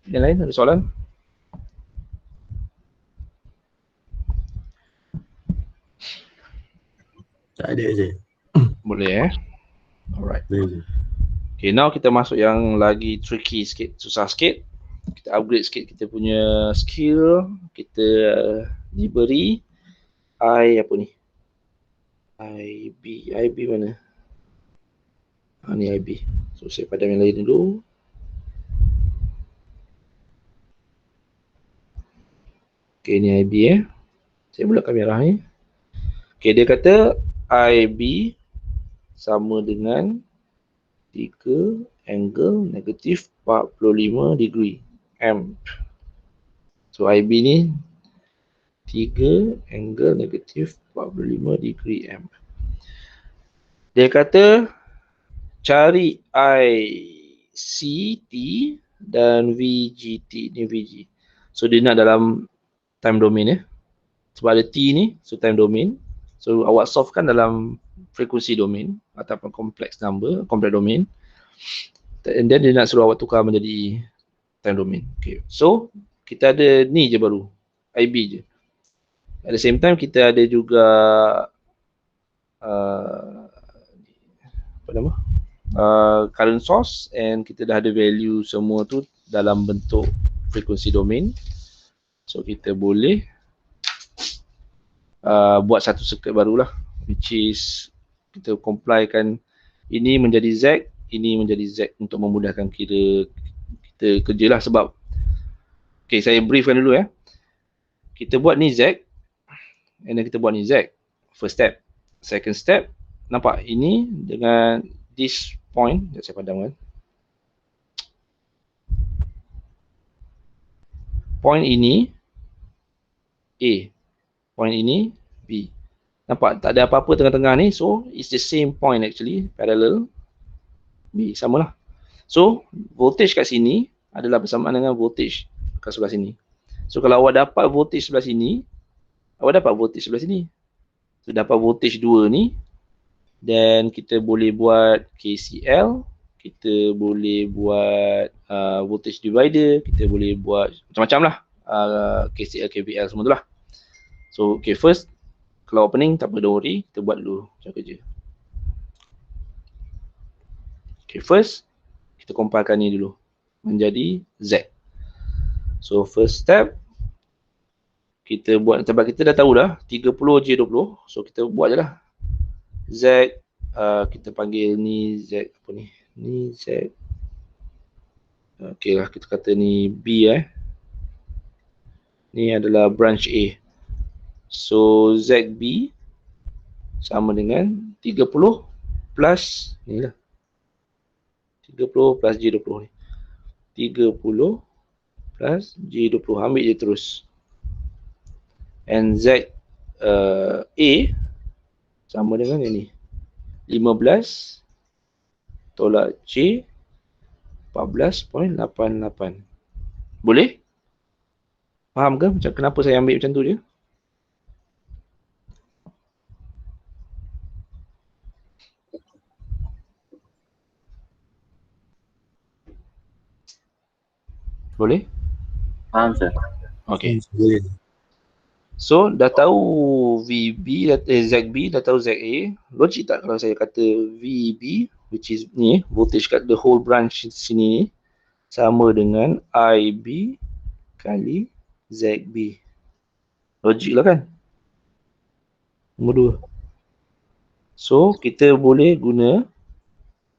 Yang lain ada soalan? Tak ada je. Boleh Alright. Boleh. Okay, now kita masuk yang lagi tricky sikit, susah sikit. Kita upgrade sikit kita punya skill. Kita diberi apa ni? IB mana? Ni IB. So saya padam yang lain dulu. Okay, ni IB Saya bulatkan merah ni. Okay, dia kata IB sama dengan 3 angle negatif 45 degree amp. So IB ni 3 angle negatif 45 degree amp. Dia kata cari ICT dan VGT. Ni VG. So dia nak dalam time domain sebab ada T ni, so time domain. So awak solve kan dalam frekuensi domain ataupun complex number, complex domain. And then dia nak suruh awak tukar menjadi time domain. Okay. So kita ada ni je baru, IB je. At the same time kita ada juga current source, and kita dah ada value semua tu dalam bentuk frekuensi domain. So kita boleh buat satu circuit barulah, which is kita complykan ini menjadi Z, ini menjadi Z untuk memudahkan kita kerjalah. Sebab okay, saya briefkan dulu kita buat ni Z, and then kita buat ni Z, first step. Second step, nampak ini dengan this point, saya padamkan. Point ini A, point ini B. Nampak tak ada apa-apa tengah-tengah ni, so it's the same point actually, parallel B, samalah. So voltage kat sini adalah bersamaan dengan voltage kat sebelah sini. So kalau awak dapat voltage sebelah sini, awak dapat voltage sebelah sini. So dapat voltage 2 ni, then kita boleh buat KCL, kita boleh buat voltage divider, kita boleh buat macam-macam lah, KCL, KVL semua tu lah. So okay, first kalau opening tak apa, don't worry, kita buat dulu cara kerja. Okay, first kita compilekan ni dulu menjadi Z. So first step kita buat, sebab kita dah tahu dah 30J20, so kita buat je lah Z. Kita panggil ni Z apa ni? Ni Z. Okay lah, kita kata ni B Ni adalah branch A. So ZB sama dengan 30 plus ni lah, 30 plus J20 ni, 30 plus J20, ambil je terus. And Z A sama dengan yang ni, 15 tolak J 14.88. Boleh? Faham ke macam kenapa saya ambil macam tu je? Boleh? Faham sir. Okay. Boleh. So dah tahu VB, ZB, dah tahu ZA. Logik tak kalau saya kata VB, which is ni, voltage kat the whole branch sini ni, sama dengan IB kali ZB. Logik lah kan? Nombor 2. So kita boleh guna,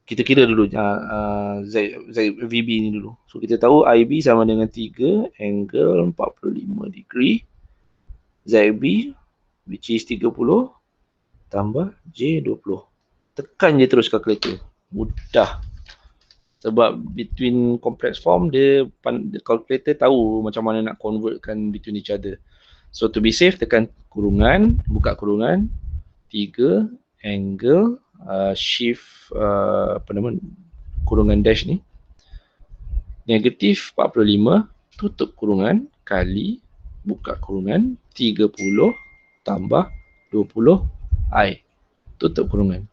kita kira dulu VB ni dulu. So kita tahu IB sama dengan 3 angle 45 degree. ZB which is 30 tambah J20. Tekan je terus calculator. Mudah. Sebab between complex form, the calculator tahu macam mana nak convertkan between each other. So to be safe, tekan kurungan, buka kurungan, 3, angle, shift, apa nama, kurungan dash ni, negatif 45, tutup kurungan, kali, buka kurungan, 30 tambah 20 I, tutup kurungan.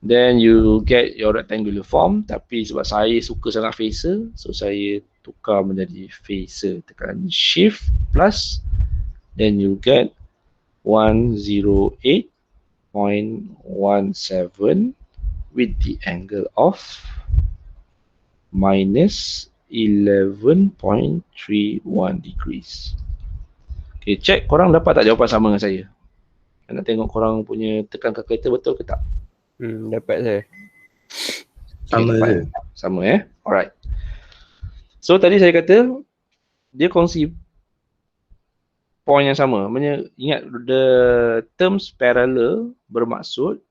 Then you get your rectangular form, tapi sebab saya suka sangat phaser, so saya tukar menjadi phaser. Tekan shift plus, then you get 108.17 with the angle of minus 11.31 degrees. Okay, check korang dapat tak jawapan sama dengan saya? Nak tengok korang punya tekan kalkulator betul ke tak? Dapat saya. Sama dapat. je. Sama Alright. So tadi saya kata dia kongsi point yang sama. Maksudnya ingat the terms parallel bermaksud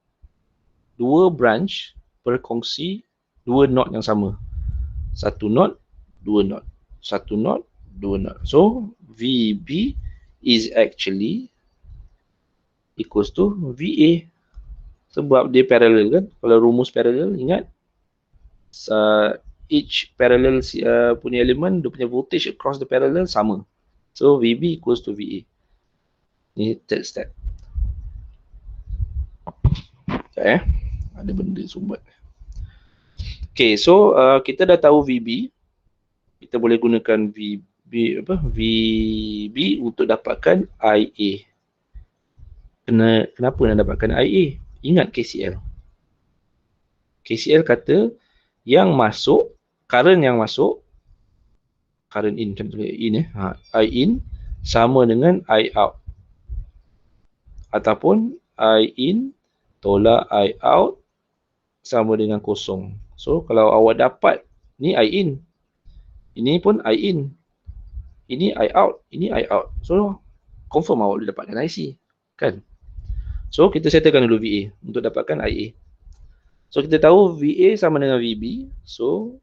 dua branch berkongsi dua knot yang sama. Satu knot, dua knot. Satu knot, dua knot. So VB is actually equals to VA. Sebab dia parallel kan. Kalau rumus parallel, ingat each parallel punya elemen, dia punya voltage across the parallel sama. So VB equals to VA. Ni third step. Okay, ada benda sumbat. Okay, so kita dah tahu VB. Kita boleh gunakan VB untuk dapatkan IA. Kenapa nak dapatkan IA? Ingat KCL. KCL kata yang masuk, current yang masuk, current in, macam tulis in I in sama dengan I out. Ataupun I in tolak I out sama dengan kosong. So kalau awak dapat ni I in, ini pun I in, ini I out, ini I out. So confirm awak boleh dapatkan IC kan. So kita settlekan dulu VA untuk dapatkan IA. So kita tahu VA sama dengan VB. So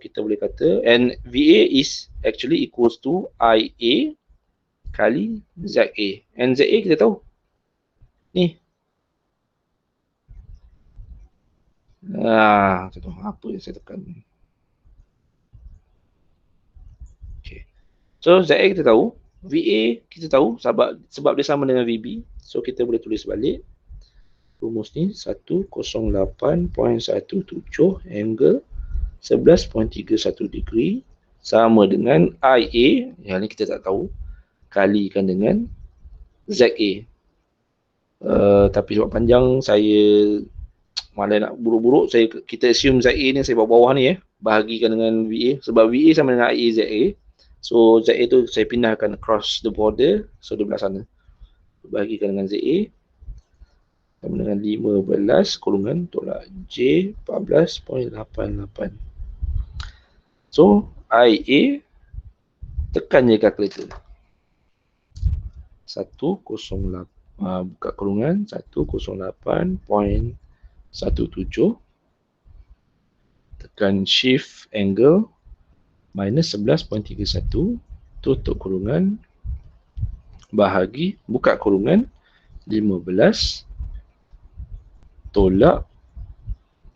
kita boleh kata, and VA is actually equals to IA kali ZA. And ZA kita tahu ni. Apa yang saya tekan? Okay. So ZA kita tahu, VA kita tahu sebab dia sama dengan VB. So kita boleh tulis balik rumus ni 108.17 angle 11.31 degree sama dengan IA, yang ni kita tak tahu, kalikan dengan ZA. Tapi sebab panjang saya malas nak buruk-buruk, kita assume ZA ni saya bawah ni bahagikan dengan VA, sebab VA sama dengan IA ZA. So ZA tu saya pindahkan across the border, so di belah sana. Bahagikan dengan ZA sama dengan 15 kurungan tolak J 14.88. So IA tekan je kalkulator 108 buka kurungan 108.17 tekan shift angle minus 11.31 tutup kurungan bahagi buka kurungan 15 tolak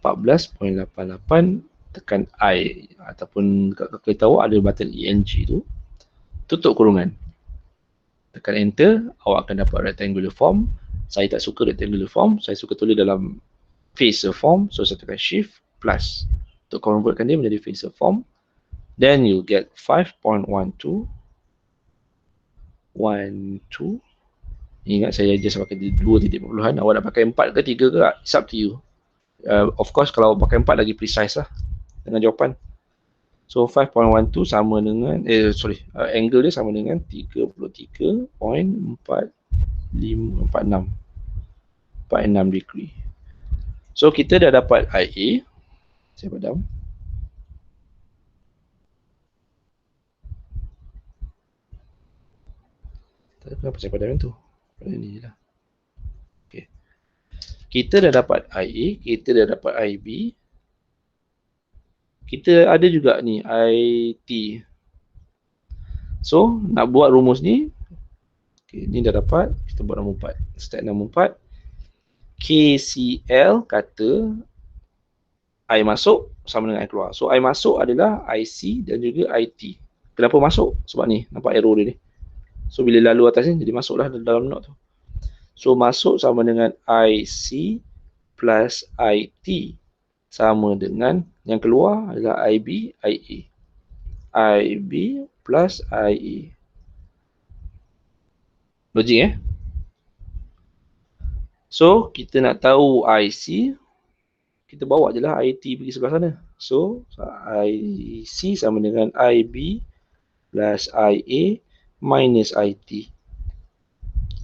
14.88 tekan I ataupun kat kalkulator ada button ENG tu, tutup kurungan, tekan enter, awak akan dapat rectangular form. Saya tak suka rectangular form, saya suka tulis dalam phaser form, so saya tekan shift plus untuk convertkan dia menjadi phaser form. Then you get 5.12. Ingat saya just pakai 2 titik perpuluhan. Awak nak pakai 4 ke 3 ke, it's up to you. Of course kalau pakai 4 lagi precise lah dengan jawapan. So 5.12 sama dengan angle dia sama dengan 33.46 degree. So kita dah dapat IA. Saya padam. Kenapa saya padam tu? Pada ni je lah. Okay. Kita dah dapat IA, kita dah dapat IB. Kita ada juga ni IT. So nak buat rumus ni, Okay, ni dah dapat. Kita buat nombor 4. Step nombor 4. KCL kata I masuk sama dengan I keluar. So I masuk adalah IC dan juga IT. Kenapa masuk? Sebab ni, nampak arrow dia ni. So bila lalu atas ni, jadi masuklah dalam note tu. So masuk sama dengan IC plus IT sama dengan yang keluar adalah IB, IA. IB plus IA. Logik So kita nak tahu IC, kita bawa je lah IT pergi sebelah sana. So IC sama dengan IB plus IA minus IT.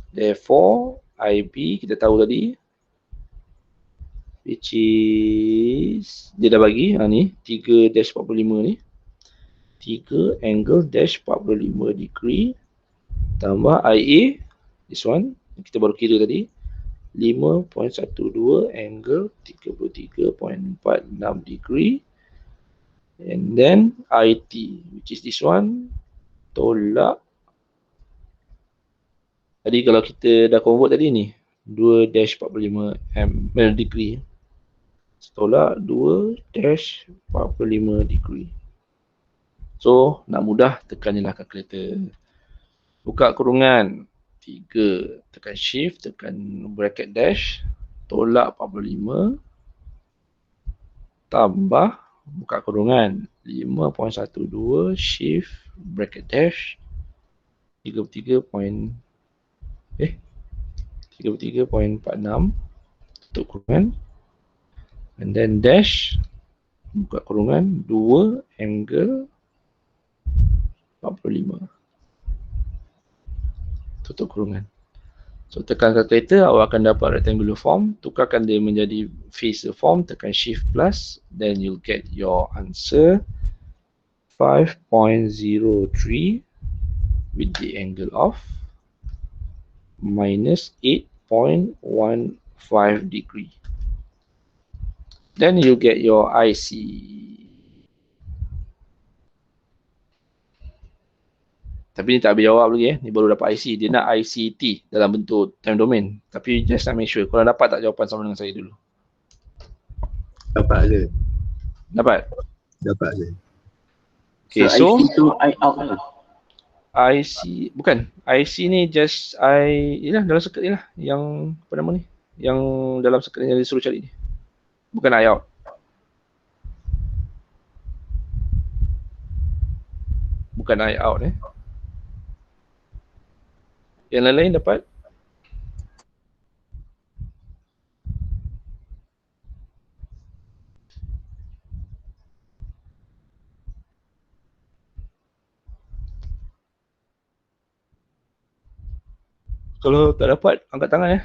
Therefore IB kita tahu tadi, which is dia dah bagi ni 3-45 ni, 3 angle dash 45 degree tambah IA, this one kita baru kira tadi, 5.12 angle 33.46 degree, and then IT which is this one tolak. Tadi kalau kita dah convert tadi ni 2-45 degree, tolak 2-45 degree. So nak mudah tekan je lah kalkulator. Buka kurungan 3, tekan shift, tekan bracket dash, tolak 45 tambah buka kurungan 5.12 shift bracket dash 33.46 tutup kurungan, and then dash buka kurungan 2 angle 45 tutup kurungan. So tekan calculator, awak akan dapat rectangular form. Tukarkan dia menjadi face form, tekan shift plus, then you'll get your answer 5.03 with the angle of minus 8.15 degree. Then you get your IC. Tapi ni tak habis jawab lagi ni baru dapat IC. Dia nak ICT dalam bentuk time domain. Tapi just nak make sure korang dapat tak jawapan sama dengan saya dulu. Dapat je. Dapat? Dapat je. Okay, so IC tu I out lah. IC bukan. IC ni just yalah dalam circuit ni lah yang apa nama ni? Yang dalam circuit yang disuruh cari ni. Bukan I out. Bukan I out Yang lain-lain dapat? Kalau tak dapat, angkat tangan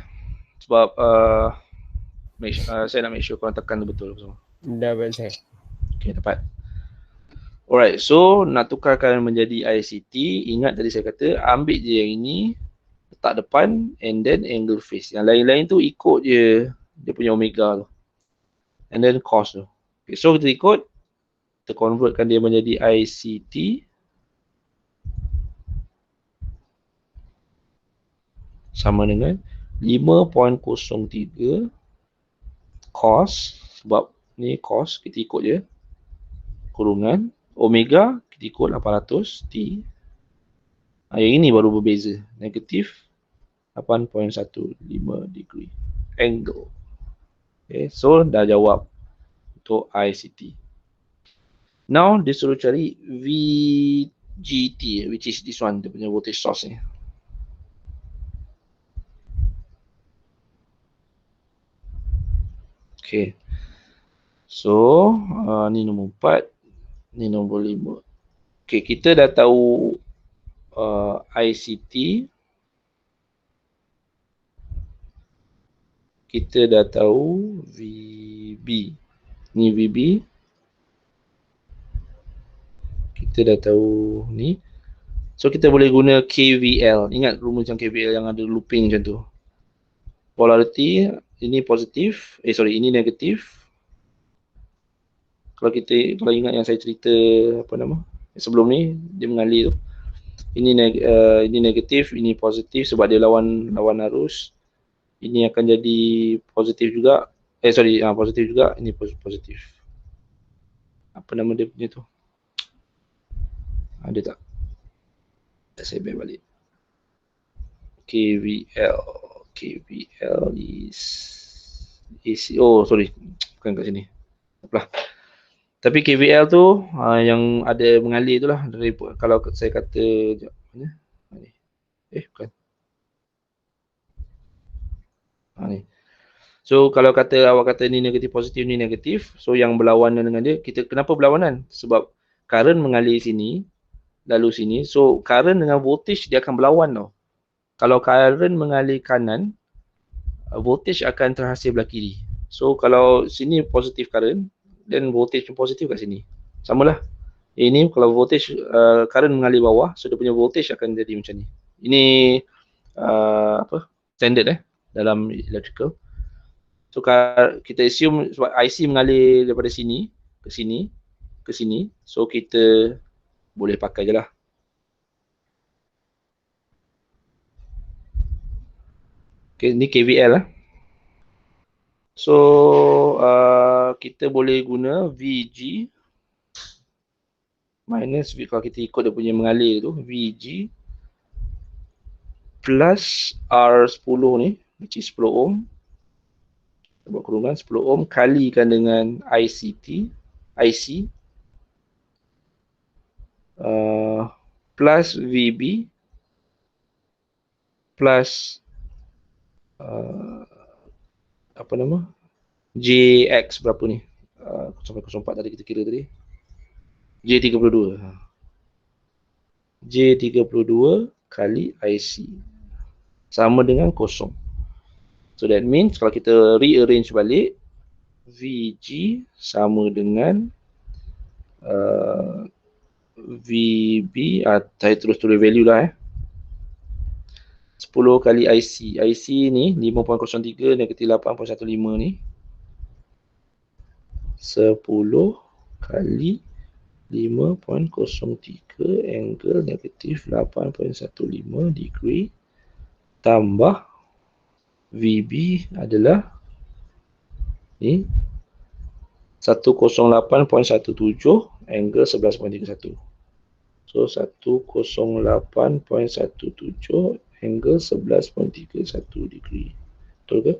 sebab saya nak make sure korang tekan betul semua. Dapat saya. Okay, dapat. Alright, so nak tukarkan menjadi ICT, ingat tadi saya kata ambil je yang ini, letak depan and then angle face. Yang lain-lain tu ikut je dia punya omega tu. And then cos tu. Okay, so kita ikut, kita convertkan dia menjadi ICT. Sama dengan 5.03 cos, sebab ni cos, kita ikut je. Kurungan, omega, kita ikut 800 T. Yang ini baru berbeza, negatif 8.15 degree angle. Okay, so dah jawab untuk ICT. Now dia suruh cari VGT, which is this one, dia punya voltage source ni. Okay, so ni nombor 4, ni nombor 5. Okay, kita dah tahu ICT, kita dah tahu VB, ni VB, kita dah tahu ni. So kita boleh guna KVL. Ingat rumus macam KVL yang ada looping macam tu. Polarity ini positif, ini negatif. Kalau ingat yang saya cerita sebelum ni dia mengalir tu. ini negatif, ini positif sebab dia lawan arus. Ini akan jadi positif juga. Positif juga, ini positif. Apa nama dia punya tu? Ada tak? Saya baik balik. KVL is AC. Oh, sorry. Bukan kat sini. Apalah. Tapi KVL tu yang ada mengalir tu lah. Dari, kalau saya kata mana? Ni. Bukan. Ni. So kalau awak kata ni negatif positif, ni negatif. So yang berlawanan dengan dia, kita kenapa berlawanan? Sebab current mengalir sini, lalu sini. So current dengan voltage dia akan berlawan tau. Kalau current mengalir kanan, voltage akan terhasil belah kiri. So kalau sini positif current, dan voltage positif kat sini. Samalah. Ini kalau voltage current mengalir bawah, so dia punya voltage akan jadi macam ni. Ini standard dalam electrical. So kita assume sebab IC mengalir daripada sini ke sini ke sini, so kita boleh pakai je lah. Okay, ni KVL lah. So kita boleh guna VG minus V, kalau kita ikut dia punya mengalir tu, VG plus R10 ni, which is 10 ohm. Buat kurungan 10 ohm kalikan dengan IC plus VB plus JX berapa ni? 0.04 tadi kita kira tadi. J32. J32 kali IC sama dengan kosong. So that means kalau kita rearrange balik, VG sama dengan VB, saya terus tulis value lah 10 kali IC. IC ni 5.03 negatif 8.15 ni. 10 kali 5.03 angle negatif 8.15 degree tambah VB adalah ni 108.17 angle 11.31. So 108.17 angle 11.31 degree. Betul ke?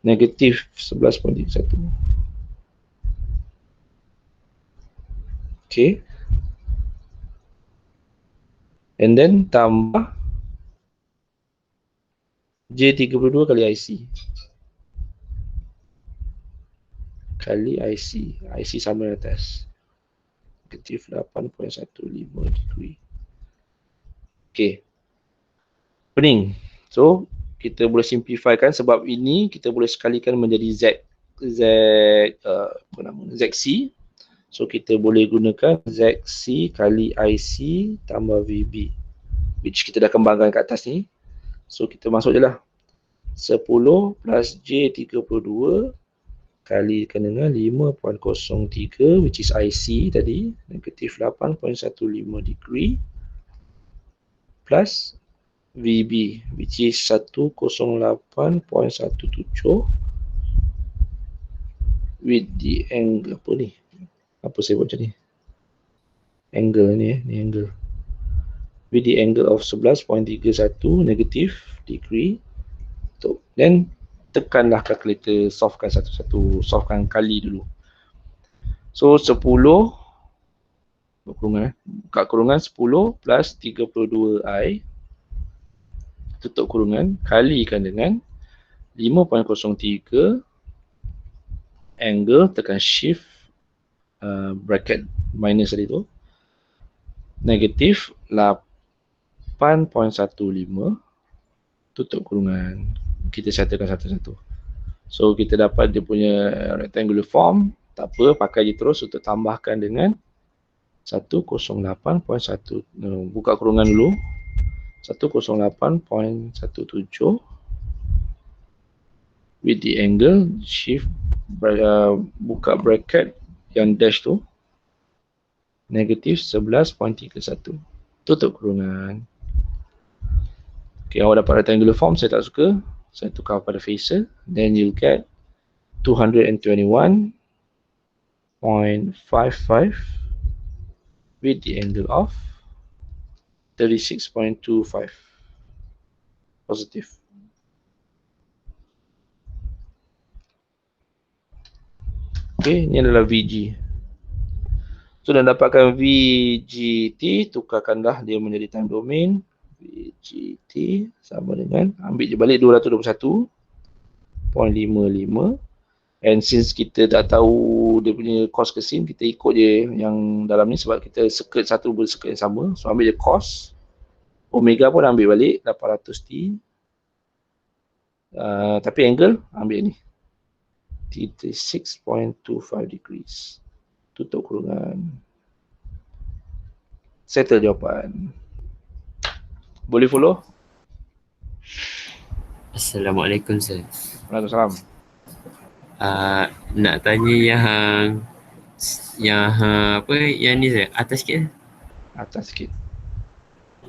Negatif 11.31. Okay. And then tambah J32 kali IC. IC sama atas. Negatif 8.15 degree. Okay. Pening. So, kita boleh simplifykan sebab ini kita boleh sekalikan menjadi ZC. So, kita boleh gunakan ZC kali IC tambah VB. Which kita dah kembangkan kat atas ni. So, kita masuk je lah. 10 plus J32 kalikan dengan 5.03 which is IC tadi. Negatif 8.15 degree. Plus VB which is 108.17 with the angle apa ni? Apa saya buat macam ni? Angle ni ni angle. With the angle of 11.31 negative degree. So, then tekanlah kalkulator, solvekan satu-satu, solvekan kali dulu. So 10 kurungan buka kurungan 10 plus 32i tutup kurungan kalikan dengan 5.03 angle tekan shift bracket minus tadi tu negatif 8.15 tutup kurungan, kita settlekan satu-satu. So kita dapat dia punya rectangular form, tak apa, pakai je terus untuk tambahkan dengan 108.1 buka kurungan dulu 108.17 with the angle shift buka bracket yang dash tu negatif 11.31. tutup kurungan. Okay, awak dapat rectangular form, saya tak suka. Saya tukar pada facer. Then you'll get 221.55 with the angle of 36.25 positive. Okay, ini adalah VG. So, dan dapatkan VGT, tukarkanlah dia menjadi time domain. VGT sama dengan, ambil je balik 221.55. And since kita tak tahu dia punya cos ke sin, kita ikut je yang dalam ni sebab kita circuit satu bersircuit yang sama. So, ambil je cos. Omega pun ambil balik 800T. Tapi angle ambil ni 36.25 degrees. Tutup kurungan. Settle jawapan. Boleh follow? Assalamualaikum sir. Waalaikumsalam. Nak tanya yang apa yang ni sir, atas sikit. Atas sikit.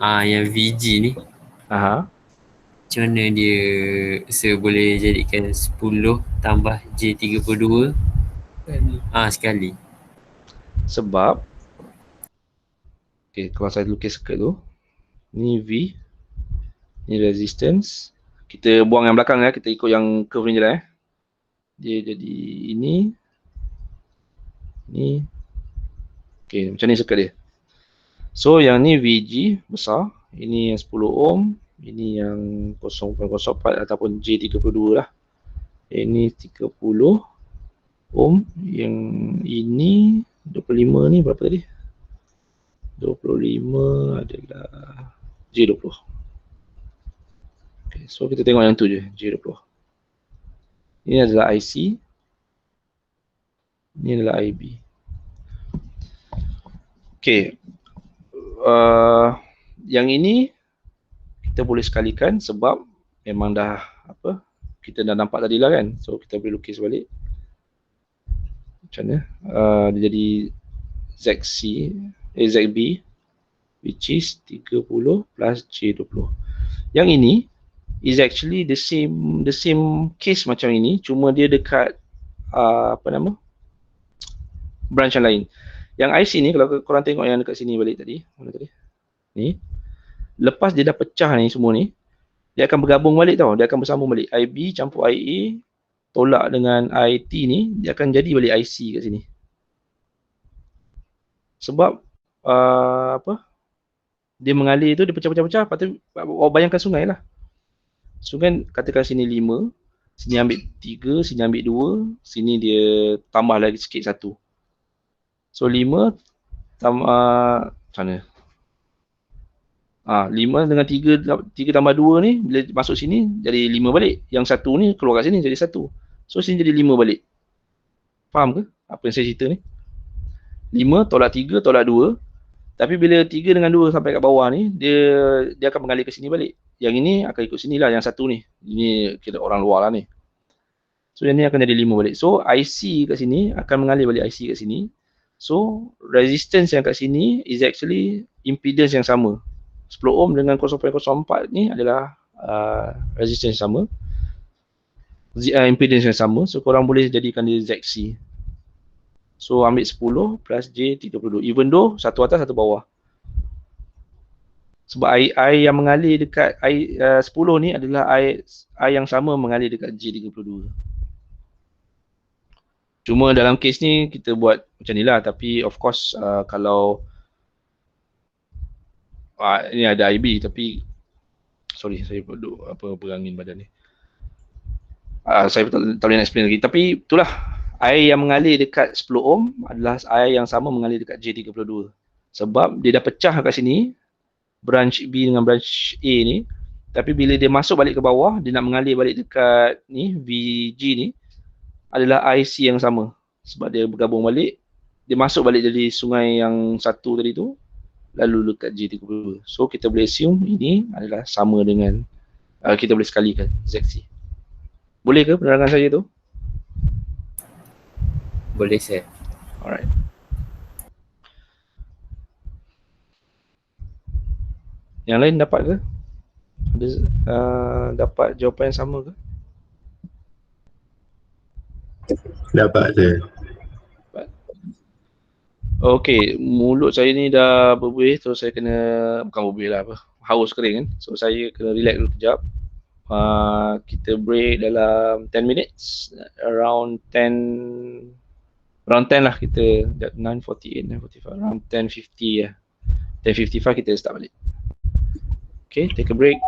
Yang VG ni Aha. macam mana dia sir boleh jadikan 10 tambah J32 sekali. Sebab okay, kalau saya lukis circuit tu, ni V, ni resistance. Kita buang yang belakang ya, kita ikut yang curve ni je lah Dia jadi ini. Ni. Okay, macam ni circuit dia. So yang ni VG besar, ini yang 10 ohm, ini yang 0.04 ataupun J32 lah. Ini 30 ohm, yang ini 25 ni berapa tadi? 25 adalah J20. Okay, so kita tengok yang tu je, J20. Ini adalah IC. Ini adalah IB. Okay. Yang ini kita boleh sekalikan sebab memang dah apa? Kita dah nampak tadi lah kan. So kita boleh lukis balik. Macam mana? Dia jadi ZB which is 30 plus J20. Yang ini is actually the same case macam ini, cuma dia dekat branch yang lain. Yang IC ni kalau korang tengok yang dekat sini balik tadi, mana tadi? Ni. Lepas dia dah pecah ni semua ni, dia akan bergabung balik tau. Dia akan bersambung balik. IB campur IA tolak dengan IT ni, dia akan jadi balik IC kat sini. Sebab dia mengalir tu, dia pecah-pecah-pecah. Patut bayangkan sungai lah. Sungai katakan sini 5, sini ambil 3, sini ambil 2, sini dia tambah lagi sikit 1. So 5 tambah macam mana? 5 dengan 3 tambah 2 ni bila masuk sini jadi 5 balik. Yang 1 ni keluar kat sini jadi 1. So sini jadi 5 balik. Faham ke apa yang saya cerita ni? 5 tolak 3 tolak 2. Tapi bila 3 dengan 2 sampai kat bawah ni, dia akan mengalir ke sini balik. Yang ini akan ikut sini lah, yang 1 ni. Ini kira orang luar lah ni. So yang ni akan jadi 5 balik. So IC kat sini akan mengalir balik IC kat sini. So resistance yang kat sini is actually impedance yang sama. 10 ohm dengan 0.04 ni adalah resistance yang sama. Impedance yang sama. So korang boleh jadikan dia ZC. So ambil 10 plus J32. Even though satu atas satu bawah. Sebab air yang mengalir dekat 10 ni adalah air yang sama mengalir dekat J32. Cuma dalam kes ni kita buat macam ni lah. Tapi of course kalau ini ada IB tapi sorry saya berangin badan ni. Saya tak boleh nak explain lagi. Tapi itulah, air yang mengalir dekat 10 ohm adalah air yang sama mengalir dekat J32. Sebab dia dah pecah kat sini, branch B dengan branch A ni. Tapi bila dia masuk balik ke bawah, dia nak mengalir balik dekat ni, VG ni, adalah IC yang sama. Sebab dia bergabung balik, dia masuk balik jadi sungai yang satu tadi tu, lalu dekat J32. So kita boleh assume ini adalah sama dengan, kita boleh sekalikan ZC. Boleh ke penerangan saya tu? Boleh sir. Alright. Yang lain dapat ke? Ada dapat jawapan yang sama ke? Dapat saya. Okey, mulut saya ni dah berbuih, so saya kena, bukan berbuih lah apa, haus kering kan. So saya kena relax dulu kejap. Kita break dalam 10 minutes, around 10 lah kita, 9:48, 9:45, around 10:50 lah. 10:55 kita start balik. Okay, take a break.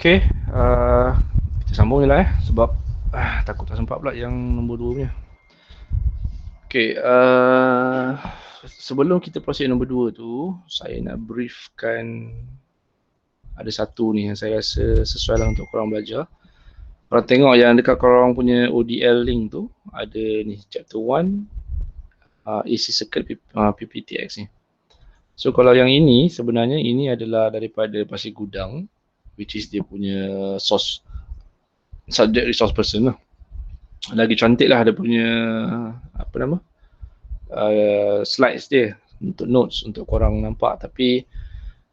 Okay, kita sambung je lah sebab takut tak sempat pula yang nombor 2 punya. Okay, sebelum kita proceed nombor 2 tu, saya nak briefkan ada satu ni yang saya rasa sesuai lah untuk korang belajar. Korang tengok yang dekat korang punya ODL link tu, ada ni chapter 1, AC circuit PPTX ni. So kalau yang ini, sebenarnya ini adalah daripada Pasir Gudang, which is dia punya source, subject resource person lah. Lagi cantik lah dia punya apa nama slides dia untuk notes untuk korang nampak, tapi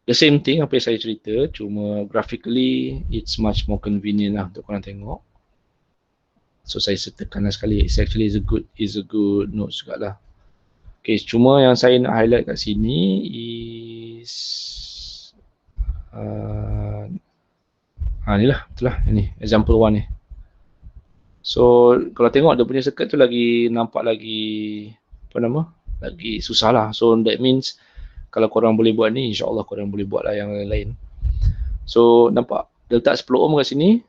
the same thing apa yang saya cerita, cuma graphically it's much more convenient lah untuk korang tengok. So saya tekankan sekali, it's actually is a good notes juga lah. Okay, cuma yang saya nak highlight kat sini is ni lah, betul lah, ini example 1 ni. So kalau tengok dia punya circuit tu lagi nampak lagi lagi susah lah. So that means kalau korang boleh buat ni, insyaAllah korang boleh buat lah yang lain-lain. So nampak dia letak 10 ohm kat sini,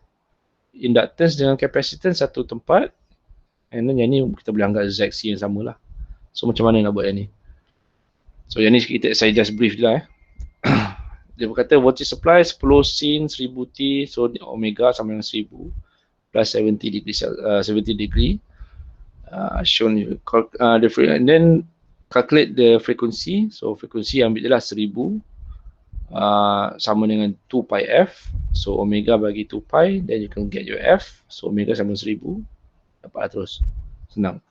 inductance dengan capacitance satu tempat, and then yang ni kita boleh anggap ZC yang sama lah. So macam mana nak buat yang ni? So yang ni saya just brief je lah Dia berkata voltage supply 10 sin 1000 T, so omega sama dengan 1000 plus 70 degree shown and then calculate the frequency. So frequency ambil je lah 1000 sama dengan 2 pi f, so omega bagi 2 pi, then you can get your f, so omega sama dengan 1000, dapat terus, senang.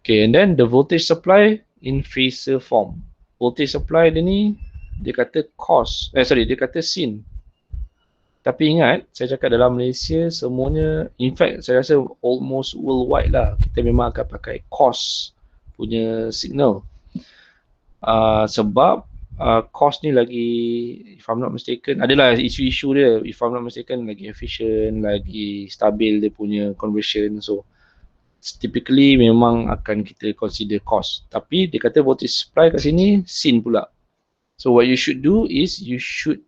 Okay, and then the voltage supply in phasor form. Voltage supply dia ni dia kata dia kata sin. Tapi ingat, saya cakap dalam Malaysia semuanya, in fact saya rasa almost worldwide lah, kita memang akan pakai cos punya signal. Sebab cos ni lagi, if I'm not mistaken, adalah isu-isu dia, if I'm not mistaken, lagi efficient, lagi stabil dia punya conversion. So typically memang akan kita consider cos. Tapi dia kata voltage supply kat sini sin pula. So what you should do is you should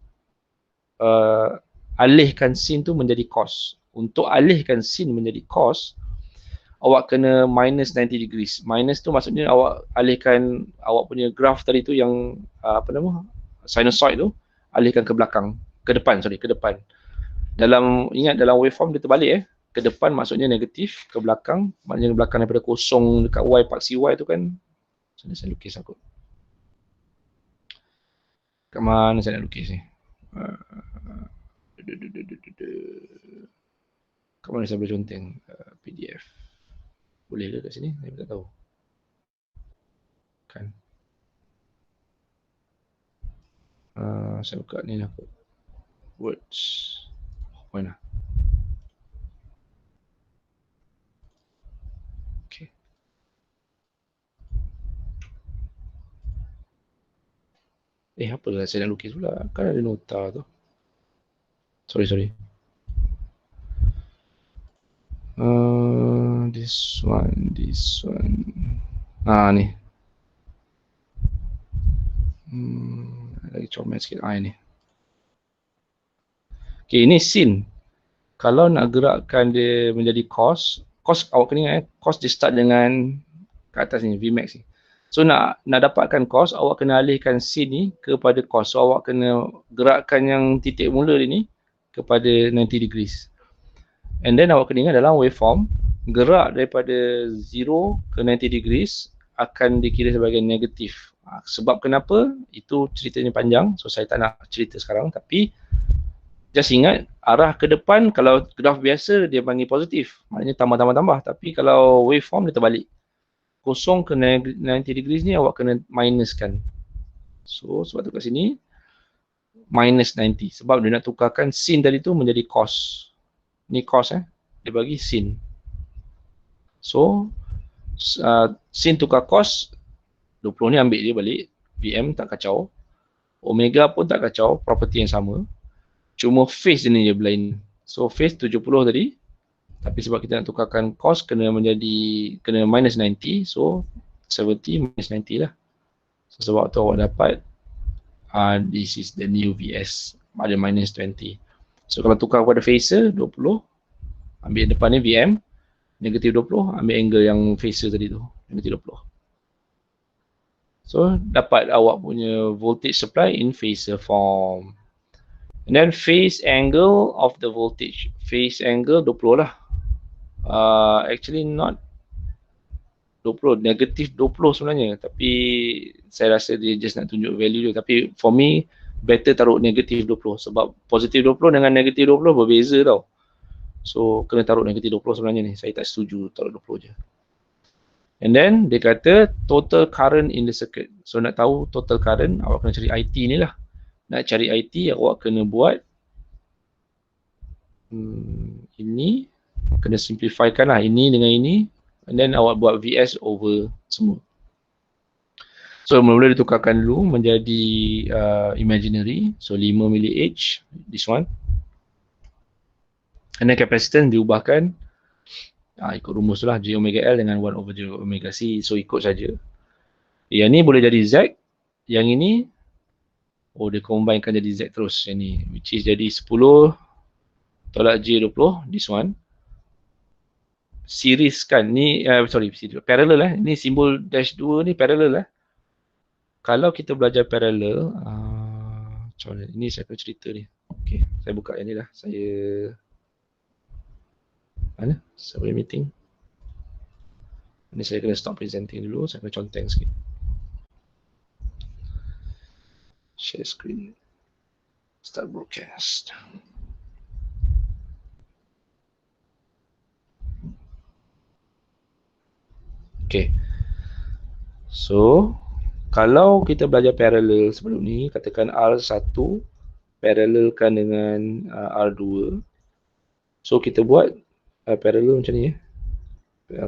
alihkan sin tu menjadi cos. Untuk alihkan sin menjadi cos, awak kena minus 90 degrees. Minus tu maksudnya awak alihkan awak punya graph tadi tu yang sinusoid tu, alihkan ke belakang, ke depan. Ingat dalam waveform dia terbalik ke depan maksudnya negatif, ke belakang maknanya ke belakang daripada kosong dekat y, paksi y tu kan. Saya lukis aku. Kat mana saya nak lukis ni? Kat mana saya boleh conteng PDF? Boleh ke kat sini? Saya tak tahu. Kan? Saya buka ni lah. Words. Mana? Okay. Apa lah saya nak lukis pula? Kan ada nota tu. Sorry. This one. Ni. Lagi comel sikit. Ini. Okay, ini sin. Kalau nak gerakkan dia menjadi cos awak kena ingat cos dia start dengan kat atas ni, Vmax ni. So nak dapatkan cos, awak kena alihkan sin ni kepada cos. So awak kena gerakkan yang titik mula dia ni kepada 90 degrees. And then awak kena ingat dalam waveform, gerak daripada 0 ke 90 degrees akan dikira sebagai negatif. Sebab kenapa? Itu ceritanya panjang, so saya tak nak cerita sekarang. Tapi just ingat, arah ke depan kalau graf biasa dia panggil positif, maknanya tambah. Tapi kalau waveform dia terbalik, kosong ke 90 degrees ni awak kena minuskan. So sebab tu kat sini minus 90, sebab dia nak tukarkan sin tadi tu menjadi cos. Ni cos dia bagi sin. So sin tukar cos, 20 ni ambil dia balik, Vm tak kacau, omega pun tak kacau, property yang sama. Cuma phase ni je berlain. So phase 70 tadi, tapi sebab kita nak tukarkan cos kena minus 90, so 70 minus 90 lah. So sebab tu awak dapat this is the new Vs, ada minus 20. So kalau tukar pada phaser 20, ambil depan ni VM, negatif 20, ambil angle yang phaser tadi tu, negatif 20. So dapat awak punya voltage supply in phasor form. And then phase angle of the voltage. Phase angle 20 lah. Actually not 20, negatif 20 sebenarnya. Tapi saya rasa dia just nak tunjuk value dia. Tapi for me, better taruh negatif 20. Sebab positif 20 dengan negatif 20 berbeza tau. So kena taruh negatif 20 sebenarnya ni. Saya tak setuju taruh 20 je. And then dia kata total current in the circuit. So nak tahu total current, awak kena cari IT ni lah. Nak cari IT, awak kena buat ini, kena simplifykan lah ini dengan ini, and then awak buat VS over semua. So mula-mula ditukarkan dulu menjadi imaginary, so 5 mAh, this one. And then capacitance diubahkan, ikut rumus tu lah, J omega L dengan 1 over J omega C, so ikut saja. Yang ni boleh jadi Z, yang ini dia combinekan jadi Z terus yang ni, which is jadi 10 tolak J20, this one. Series kan, ni parallel lah, ni simbol dash 2 ni parallel lah. Kalau kita belajar parallel, macam mana, ini saya akan cerita ni. Okay, saya buka yang ni lah, mana? Saya boleh meeting. Ini saya kena stop presenting dulu, saya kena conteng sikit. Share screen. Start broadcast. Okay. So, kalau kita belajar parallel sebelum ni, katakan R1 parallelkan dengan R2. So, kita buat parallel macam ni.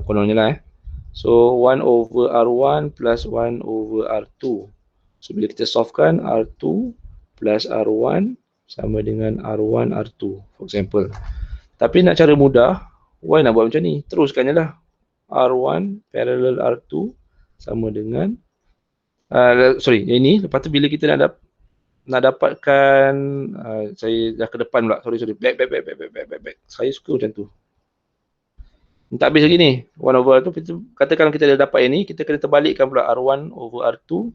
Kononnya lah. So, 1 over R1 plus 1 over R2. So, bila kita solvekan R2 plus R1 sama dengan R1, R2, for example. Tapi nak cara mudah, why nak buat macam ni? Teruskan je lah. R1 parallel R2 sama dengan, ini. Lepas tu bila kita nak dapatkan, saya dah ke depan pula, sorry, back. Saya suka macam tu. Tak habis lagi ni, 1 over R2, katakan kita dah dapat yang ni, kita kena terbalikkan pula R1 over R2,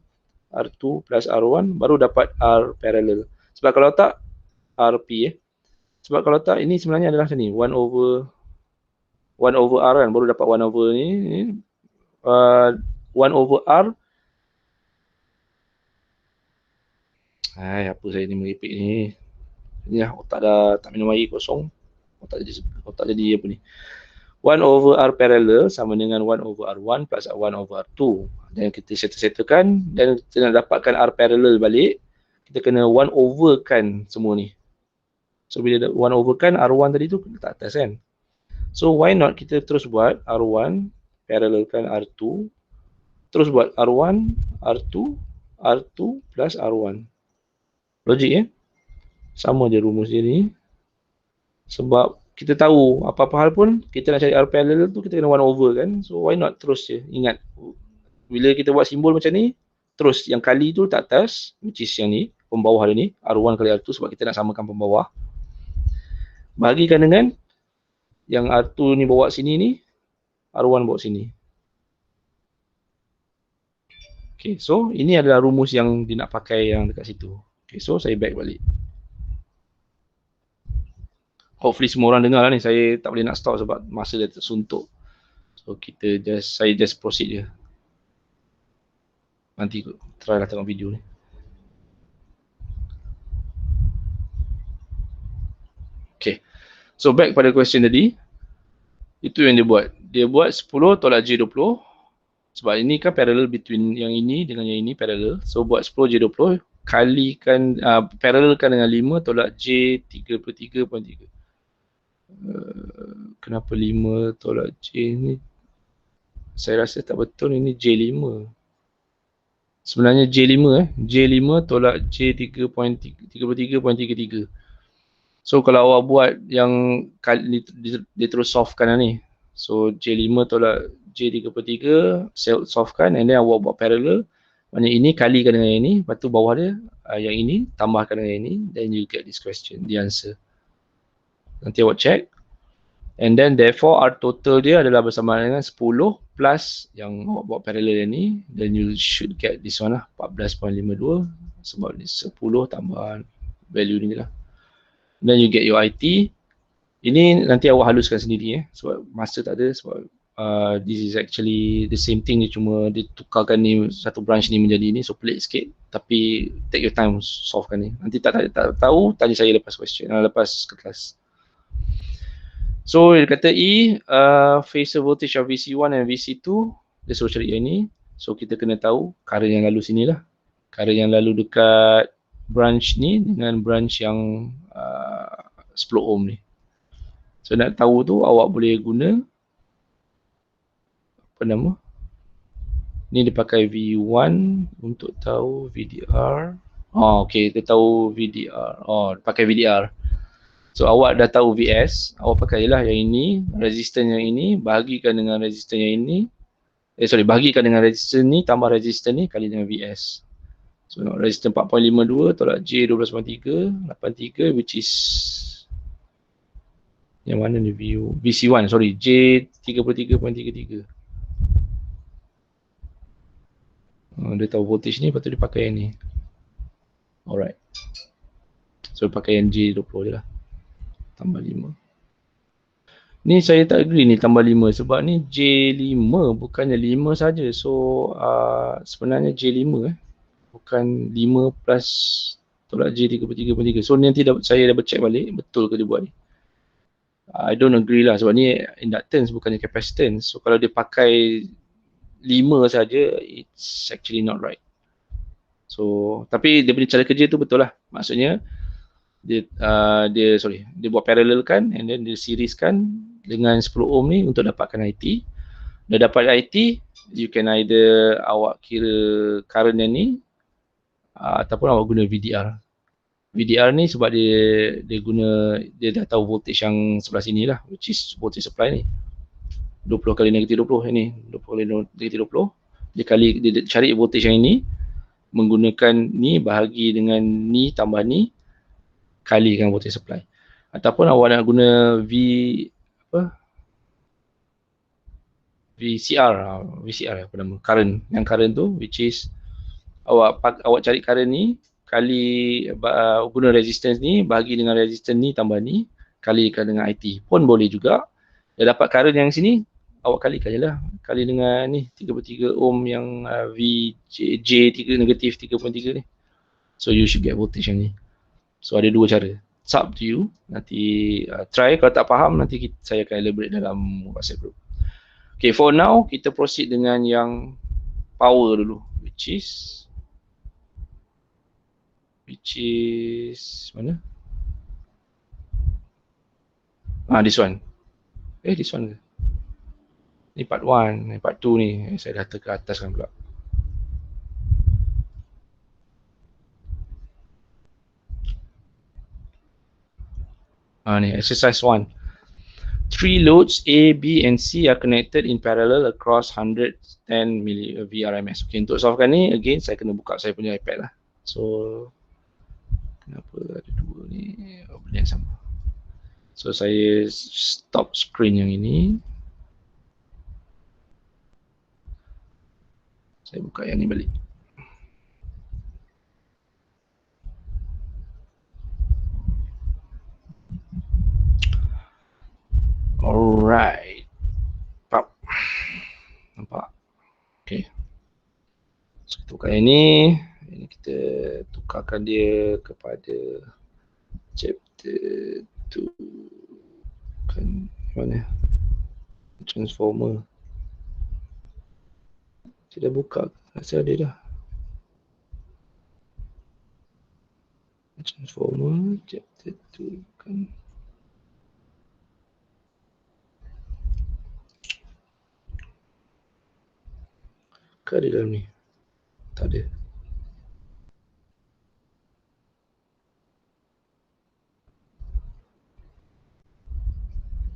R2 plus R1, baru dapat R parallel. Sebab kalau tak, RP Sebab kalau tak, ini sebenarnya adalah macam ni, 1 over R kan, baru dapat 1 over ni, 1 over R. Apa saya ni meripik ni. Ini lah, otak dah tak minum air kosong. Otak jadi apa ni. 1 over R parallel sama dengan 1 over R1 plus 1 over R2. Dan kita settlekan dan kita nak dapatkan R parallel balik, kita kena 1 over kan semua ni. So bila 1 over kan R1 tadi tu letak atas kan. So why not kita terus buat R1 parallelkan R2, terus buat R1, R2 plus R1. Logik sama je rumus dia ni. Sebab kita tahu apa-apa hal pun kita nak cari R parallel tu kita kena 1 over kan. So why not terus je. Ingat bila kita buat simbol macam ni, terus yang kali tu letak atas, which is yang ni, pembawah dia ni, R1 kali R2 sebab kita nak samakan pembawah. Bahagikan dengan yang R2 ni bawa sini ni, R1 bawa sini. Okay, so ini adalah rumus yang dia nak pakai yang dekat situ. Okay, so saya back balik. Hopefully semua orang dengar lah ni, saya tak boleh nak stop sebab masa dah tersuntuk. So saya just proceed je. Nanti try lah tengok video ni. Okay, so back pada question tadi. Itu yang dia buat. Dia buat 10 tolak J20. Sebab ini kan parallel between yang ini dengan yang ini parallel. So buat 10 J20 kalikan, parallelkan dengan 5 tolak J33.3. Kenapa 5 tolak J ni? Saya rasa tak betul, ini J5. Sebenarnya J5 J5 tolak J33.33. So kalau awak buat yang dia terus solvekan lah ni. So J5 tolak J33 solvekan and then awak buat parallel. Maknanya ini kalikan dengan yang ini, lepas tu bawah dia yang ini tambahkan dengan yang ini, then you get this question, the answer. Nanti awak check. And then therefore R total dia adalah bersama dengan 10 plus yang awak buat parallel ni. Then you should get this one lah, 14.52 sebab ni 10 tambahan value ni lah. Then you get your IT. Ini nanti awak haluskan sendiri sebab masa tak ada, sebab this is actually the same thing, dia cuma dia tukarkan ni satu branch ni menjadi ni, so pelik sikit, tapi take your time solvekan ni. Nanti tak tahu tanya saya lepas question, lepas ke kelas. So dia kata phasor voltage of VC1 dan VC2, dia suruh cari yang ni. So kita kena tahu current yang lalu sini lah, current yang lalu dekat branch ni dengan branch yang 10 ohm ni. So nak tahu tu awak boleh guna apa nama ni, dia pakai V1 untuk tahu VDR. Okay, dia tahu VDR. Dia pakai VDR. So awak dah tahu VS, awak pakailah yang ini, resistance yang ini bahagikan dengan resistance yang ini. Bahagikan dengan resistance ni tambah resistance ni kali dengan VS. So resistance 4.52 tolak J 12.3 83, which is yang mana ni, VC1, sorry, J 33.33. Dia tahu voltage ni, lepas tu dia pakai yang ni. Alright. So pakai yang J20 je lah. Tambah 5. Ni saya tak agree ni tambah 5 sebab ni J5 bukannya 5 saja. So sebenarnya J5 bukan 5 plus tolak J 33.3. So nanti saya double check balik betul ke dia buat ni. I don't agree lah sebab ni inductance bukannya capacitance. So kalau dia pakai 5 saja, it's actually not right. So tapi dia punya cara kerja tu betul lah. Maksudnya dia buat parallel kan, and then dia series kan dengan 10 ohm ni untuk dapatkan IT. Dah dapat IT, you can either awak kira current yang ni ataupun awak guna VDR. VDR ni sebab dia dah tahu voltage yang sebelah sini lah, which is voltage supply ni 20 kali negatif 20 ni, 20 kali negatif 20. Dia cari voltage yang ini menggunakan ni bahagi dengan ni tambah ni kalikan voltage supply. Ataupun awak nak guna VCR apa nama, current. Yang current tu which is awak cari current ni kali guna resistance ni bahagi dengan resistance ni tambah ni kalikan dengan IT pun boleh juga. Dah dapat current yang sini, awak kalikan je lah, kali dengan ni 33 ohm yang VJ3 negatif 3.3 ni. So you should get voltage yang ni. So ada dua cara. It's up to you. Nanti try. Kalau tak faham nanti saya akan elaborate dalam WhatsApp group. Okay, for now kita proceed dengan yang power dulu, which is mana? This one. This one ke? Ni part 1, part 2 ni. Saya dah ke atas kan pula. Ni exercise 1. 3 loads A, B and C are connected in parallel across 110 VRMS. Okay, untuk solvekan ni again saya kena buka saya punya iPad lah. So kenapa ada dua ni? Benda yang sama. So saya stop screen yang ini. Saya buka yang ni balik. Alright. Nampak? Okay. So kita buka yang ni. Ini kita tukarkan dia kepada chapter 2. Kan mana? Transformer. Saya dah buka. Rasa ada dah. Transformer chapter 2 kan. Ke ada dalam ni? Tak ada.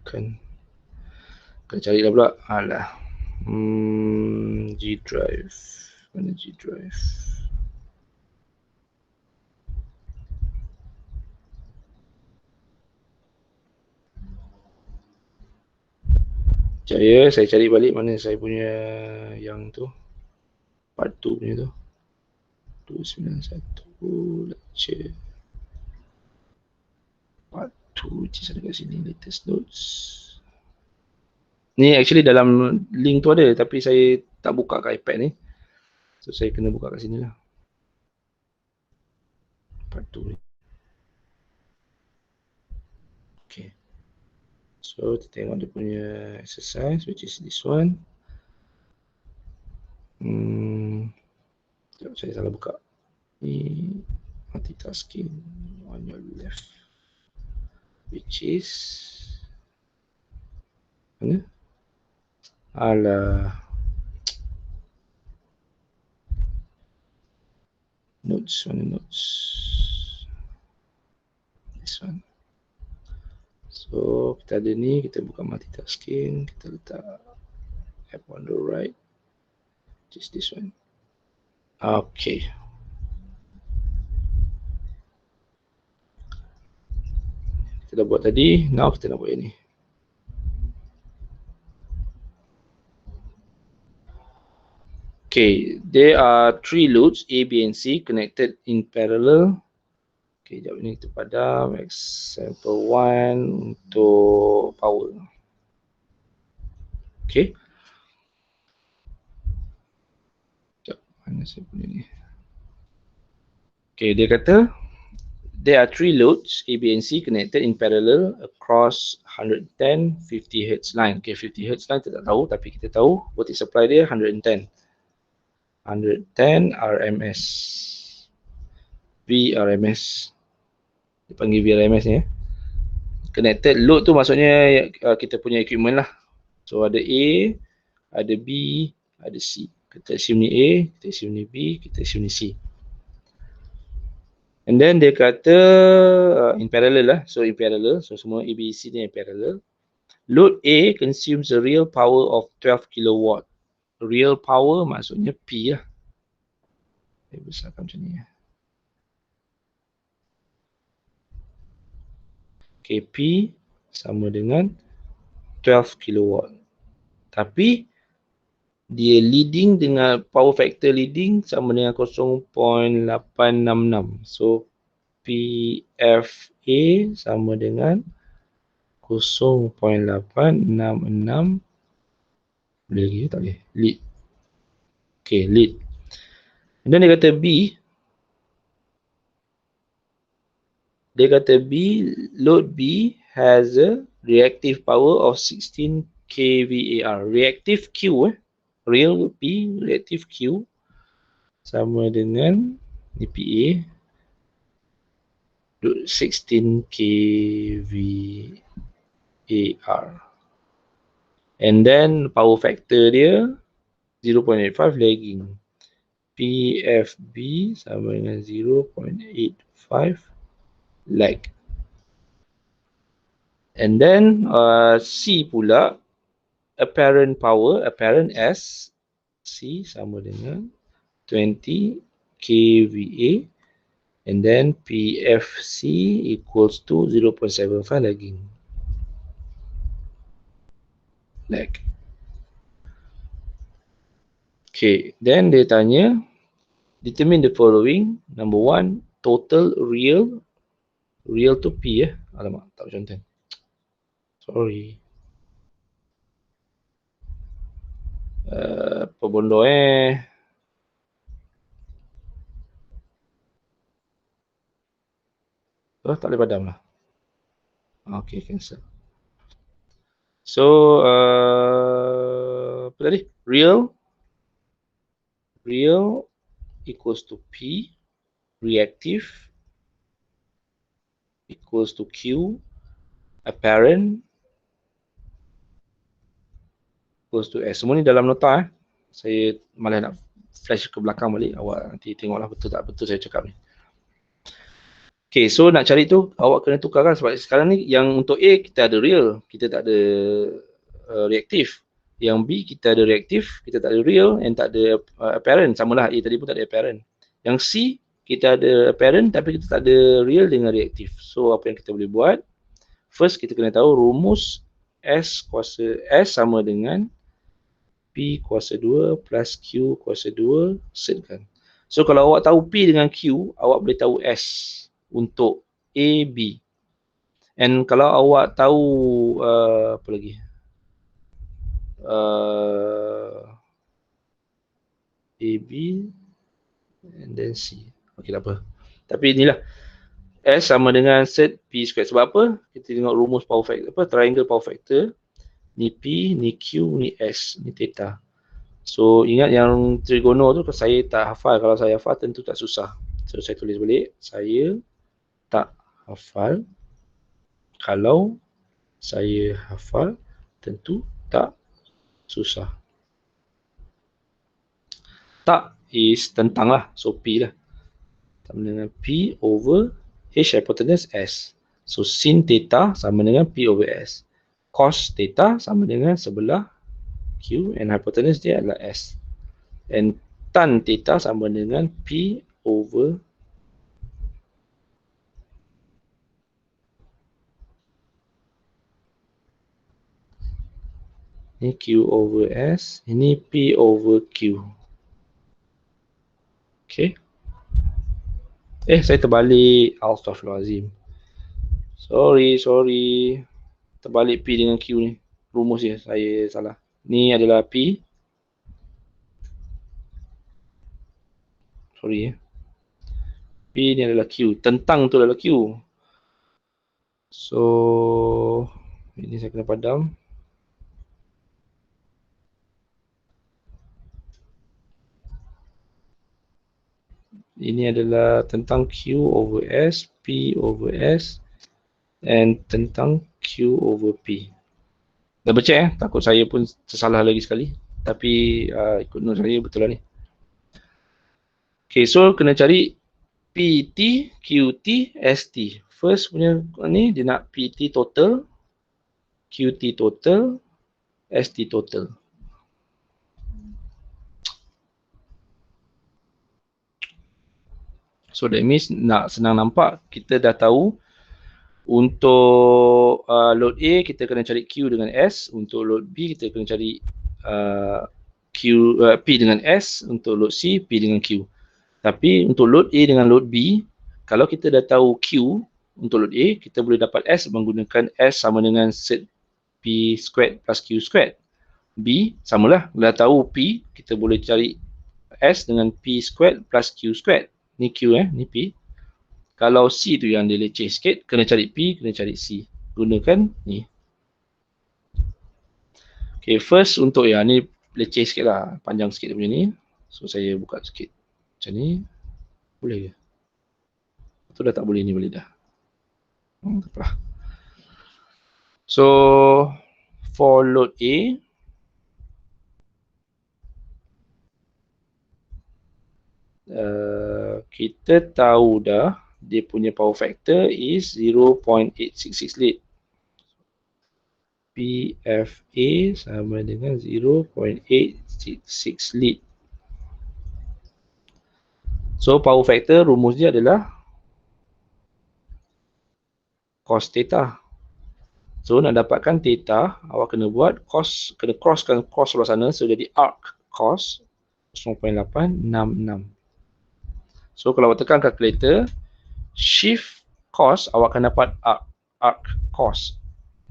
Kan. Kena cari dah pula. Alah. G drive. Mana G drive? Jaya, saya cari balik mana saya punya yang tu. Part 2 punya tu. 291 lecture. Part 2 which is ada kat sini, latest notes. Ni actually dalam link tu ada tapi saya tak buka kat iPad ni. So saya kena buka kat sini lah. Part 2 ni. Okay. So kita tengok dia punya exercise which is this one. Sekejap, saya salah buka. Ni multitasking on your left. Which is mana? Alah. Notes, mana notes? This one. So kita ada ni, kita buka multitasking, kita letak app on the right. Just this one. Okay. Kita dah buat tadi, now kita nak buat yang ni. Okay, there are 3 loads A, B and C connected in parallel. Okay, jap ni kita padam example 1 untuk power. Okay. Jap, mana saya punya ni. Okay, dia kata there are 3 loads A, B and C connected in parallel across 110 50 Hz line. Okay, 50 Hz line kita tak tahu tapi kita tahu voltage supply dia 110. 110 RMS. VRMS. Dia panggil VRMS ni ya. Connected load tu maksudnya kita punya equipment lah. So ada A, ada B, ada C. Kita assume ni A, kita assume ni B, kita assume ni C. And then dia kata in parallel lah. So in parallel, so semua A, B, C ni in parallel. Load A consumes a real power of 12 kilowatt. Real power maksudnya P lah. Saya besarkan macam ni ya. Okay, P sama dengan 12 kilowatt. Tapi dia leading dengan power factor leading sama dengan 0.866. So PFA sama dengan 0.866. Boleh lagi tak boleh? Lead. Okay, lead. Dan dia kata B. Dia kata B, load B has a reactive power of 16 kVAR. Reactive Q real P, reactive Q sama dengan PA 16 kVAR. And then power factor dia 0.85 lagging. PFB sama dengan 0.85 lag. And then C pula apparent power, apparent S C sama dengan 20 kVA. And then PFC equals to 0.75 lagging. Lag. Okay, then dia tanya determine the following. Number 1, total real to P alamak, tak contoh. Sorry. Apa bondo tak boleh padam lah. Okay, cancel. So apa tadi? Real equals to P, reactive equals to Q, apparent equals to S. Semua ni dalam nota Saya malah nak flash ke belakang balik. Awak nanti tengoklah betul tak betul saya cakap ni. Okay, so nak cari tu awak kena tukarkan sebab sekarang ni yang untuk A kita ada real, kita tak ada reaktif. Yang B kita ada reaktif, kita tak ada real and tak ada apparent. Samalah A tadi pun tak ada apparent. Yang C kita ada apparent tapi kita tak ada real dengan reaktif. So apa yang kita boleh buat? First kita kena tahu rumus S kuasa S sama dengan P kuasa 2 plus Q kuasa 2 set kan. So kalau awak tahu P dengan Q, awak boleh tahu S untuk A, B. And kalau awak tahu apa lagi? A, B and then C. Okey, tak apa. Tapi inilah S sama dengan set P squared. Sebab apa? Kita tengok rumus power factor, triangle power factor. Ni P, ni Q, ni S, ni theta. So ingat yang trigono tu kalau saya tak hafal, kalau saya hafal tentu tak susah. So saya tulis balik, saya tak hafal. Kalau saya hafal tentu tak susah. Tak is tentang lah, so P lah. Sama dengan P over H hypotenuse S. So sin theta sama dengan P over S. Cos theta sama dengan sebelah Q and hypotenuse dia adalah S. And tan theta sama dengan P over ini Q over S, ini P over Q. Okay. Saya terbalik. Astaghfirullahaladzim. Sorry. Terbalik P dengan Q ni. Rumus dia, saya salah. Ni adalah P. Sorry. P ni adalah Q. Tentang tu adalah Q. So, ini saya kena padam. Ini adalah tentang Q over S, P over S, and tentang Q over P. Dah baca takut saya pun tersalah lagi sekali. Tapi ikut note saya betul lah ni. Okay, so kena cari PT, QT, ST. First punya ni dia nak PT total, QT total, ST total. So that means nak senang nampak, kita dah tahu untuk load A kita kena cari Q dengan S, untuk load B kita kena cari P dengan S, untuk load C P dengan Q. Tapi untuk load A dengan load B, kalau kita dah tahu Q untuk load A, kita boleh dapat S menggunakan S sama dengan set P squared plus Q squared. B samalah, dah tahu P, kita boleh cari S dengan P squared plus Q squared. Ni Q ni P. Kalau C tu yang dia leceh sikit, kena cari P, kena cari C. Gunakan ni. Okay, first untuk ni leceh sikit lah, panjang sikit dia punya ni. So saya buka sikit. Macam ni. Boleh ke? Atau dah tak boleh ni, boleh dah. Tak apalah. So, for load A, kita tahu dah dia punya power factor is 0.866 lead. PFA sama dengan 0.866 lead. So power factor rumus dia adalah cos theta. So nak dapatkan theta, awak kena buat cos, kena crosskan cos sebelah sana, so jadi arc cos 0.866. So kalau awak tekan calculator, shift cos, awak akan dapat arc cos.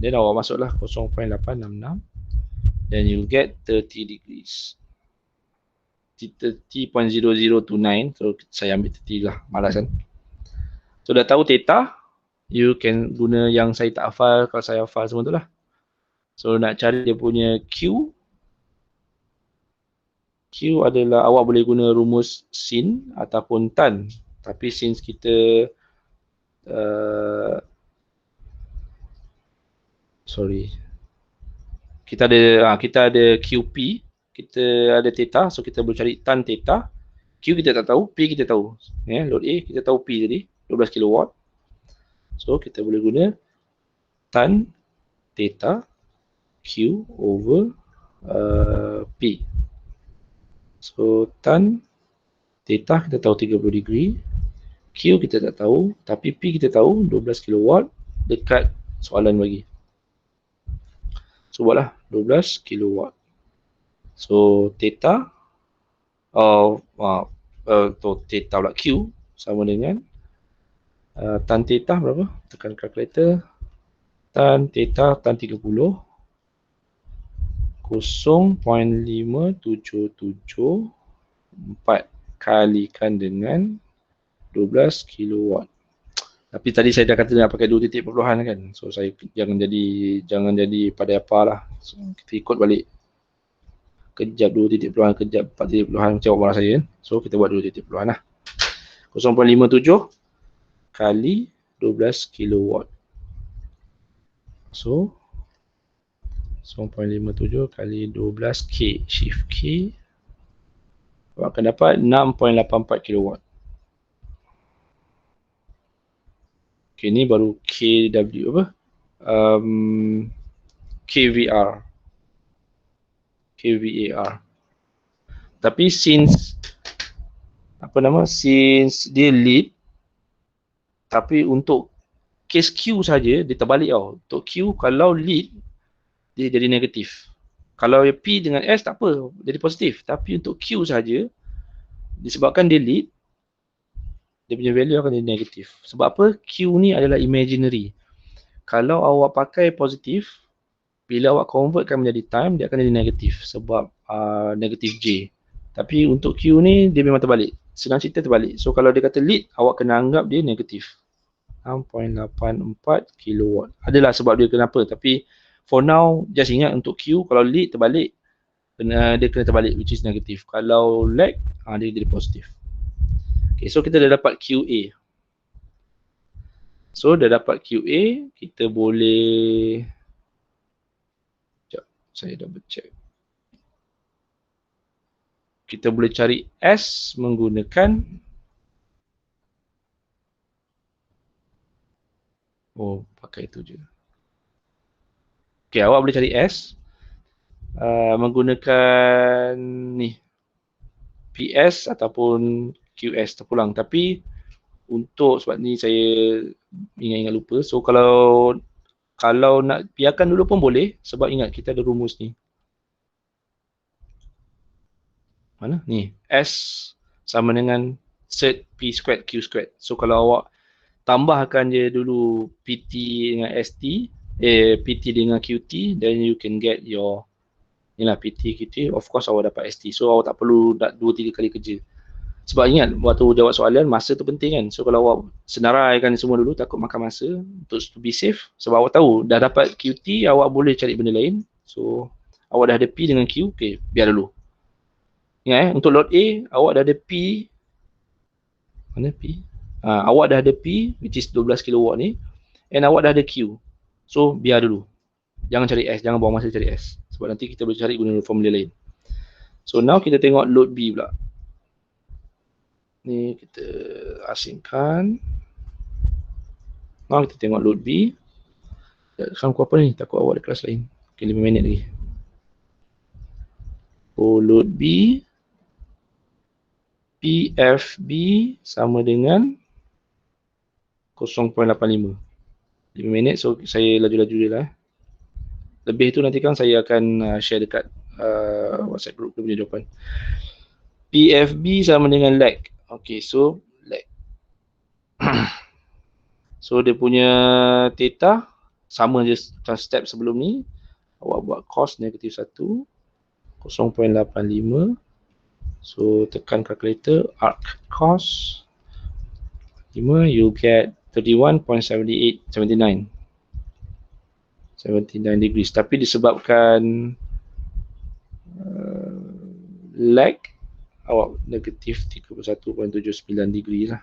Then awak masuklah 0.866. Then you get 30 degrees. 30.0029. So saya ambil 30 lah, malas kan. So dah tahu theta, you can guna yang saya tak hafal, kalau saya hafal semua tu lah. So nak cari dia punya Q. Q adalah awak boleh guna rumus sin ataupun tan. Tapi since kita kita ada QP, kita ada theta, so kita boleh cari tan theta. Q kita tak tahu, P kita tahu. Load A kita tahu P tadi 12 kW. So kita boleh guna tan theta Q over P. So tan theta kita tahu 30 degree, Q kita tak tahu, tapi P kita tahu 12 kW dekat soalan bagi. So buatlah 12 kilowatt. So theta theta pula Q sama dengan tan theta berapa? Tekan kalkulator. Tan theta tan 30 0.5774 kalikan dengan 12 kilowatt. Tapi tadi saya dah kata nak pakai 2 titik perpuluhan kan. So saya jangan jadi pada apa lah. So, kita ikut balik. Kejap 2 titik perpuluhan, kejap 4 titik perpuluhan macam orang saya kan. So kita buat 2 titik perpuluhan lah. 0.57 kali 12 kilowatt. So 0.57 kali 12K, shift K akan dapat 6.84 kilowatt. Okay, ni baru KW apa? KVR. Tapi since dia lead, tapi untuk case Q saja dia terbalik tau. Untuk Q kalau lead dia jadi negatif. Kalau P dengan S tak apa, jadi positif. Tapi untuk Q saja disebabkan dia lead, dia punya value akan jadi negatif. Sebab apa? Q ni adalah imaginary. Kalau awak pakai positif, bila awak convertkan menjadi time, dia akan jadi negatif. Sebab negatif J. Tapi untuk Q ni, dia memang terbalik. Senang cerita terbalik. So kalau dia kata lead, awak kena anggap dia negatif. 6.84 kilowatt. Adalah sebab dia kenapa. Tapi for now, just ingat untuk Q, kalau lead terbalik, dia kena terbalik, which is negatif. Kalau lag, dia jadi positif. Okay, so kita dah dapat QA. So dah dapat QA, kita boleh, sekejap, saya double check. Kita boleh cari S menggunakan, pakai itu je. Okay, awak boleh cari S menggunakan ni PS ataupun QS terpulang. Tapi untuk sebab ni saya ingat lupa. So kalau nak biarkan dulu pun boleh, sebab ingat kita ada rumus ni. Mana? Ni. S sama dengan set P squared Q squared. So kalau awak tambahkan je dulu PT dengan ST, PT dengan QT, then you can get your inilah PT, QT. Of course awak dapat ST. So awak tak perlu 2-3 kali kerja. Sebab ingat, waktu jawab soalan, masa tu penting kan. So kalau awak senaraikan semua dulu, takut makan masa untuk to be safe. Sebab awak tahu, dah dapat QT, awak boleh cari benda lain. So, awak dah ada P dengan Q, okay, biar dulu. Ingat untuk load A, awak dah ada P. Mana P? Awak dah ada P, which is 12 kilowatt ni. And awak dah ada Q. So, biar dulu. Jangan cari S, jangan buang masa cari S. Sebab nanti kita boleh cari guna formula lain. So, now kita tengok load B pula. Ni kita asingkan. Now kita tengok load B. Sekarang pukul apa ni? Takut awak ada kelas lain. Okay, 5 minit lagi. Load B. PFB sama dengan 0.85. 5 minit, so saya laju-laju je lah. Lebih tu nanti kan saya akan share dekat WhatsApp group dia punya jawapan. PFB sama dengan lag. Okay, so lag. So dia punya theta sama je macam step sebelum ni. Awak buat cos negatif 1, 0.85. So tekan calculator, arc cos 5, you get 31.79 degrees. Tapi disebabkan lag, awak negatif 31.79 degree lah.